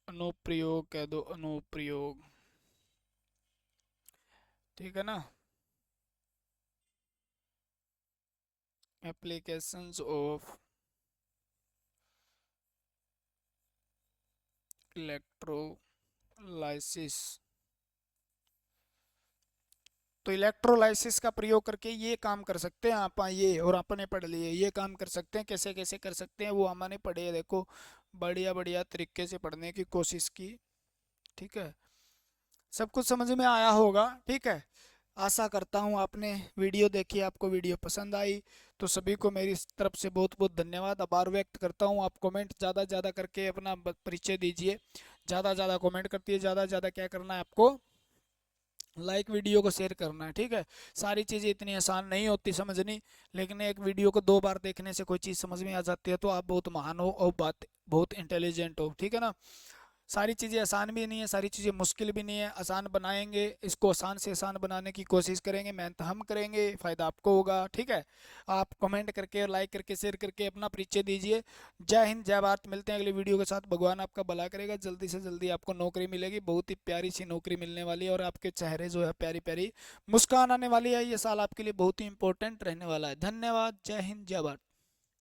अनुप्रयोग कह दो, अनुप्रयोग। ठीक है ना। Applications of electrolysis. तो इलेक्ट्रोलाइसिस का प्रयोग करके ये काम कर सकते हैं आप, ये और आपने पढ़ लिए, ये काम कर सकते हैं, कैसे कैसे कर सकते हैं वो हमने पढ़े, देखो बढ़िया बढ़िया तरीके से पढ़ने की कोशिश की। ठीक है। सब कुछ समझ में आया होगा। ठीक है। आशा करता हूँ आपने वीडियो देखी, आपको वीडियो पसंद आई। तो सभी को मेरी तरफ से बहुत बहुत धन्यवाद, आभार व्यक्त करता हूँ। आप कमेंट ज़्यादा ज़्यादा करके अपना परिचय दीजिए, ज़्यादा ज़्यादा कमेंट करती है, ज़्यादा ज़्यादा क्या करना है आपको, लाइक वीडियो को शेयर करना है। ठीक है। सारी चीज़ें इतनी आसान नहीं होती समझनी, लेकिन एक वीडियो को 2 बार देखने से कोई चीज़ समझ में आ जाती है, तो आप बहुत महान हो और बात बहुत इंटेलिजेंट हो। ठीक है ना। सारी चीज़ें आसान भी नहीं है, सारी चीज़ें मुश्किल भी नहीं है, आसान बनाएंगे, इसको आसान से आसान बनाने की कोशिश करेंगे, मेहनत हम करेंगे, फ़ायदा आपको होगा। ठीक है। आप कमेंट करके और लाइक करके शेयर करके अपना परिचय दीजिए। जय हिंद, जय भारत। मिलते हैं अगली वीडियो के साथ। भगवान आपका भला करेगा, जल्दी से जल्दी आपको नौकरी मिलेगी, बहुत ही प्यारी सी नौकरी मिलने वाली है, और आपके चेहरे जो है प्यारी प्यारी मुस्कान आने वाली है। ये साल आपके लिए बहुत ही इंपॉर्टेंट रहने वाला है। धन्यवाद। जय हिंद, जय भारत।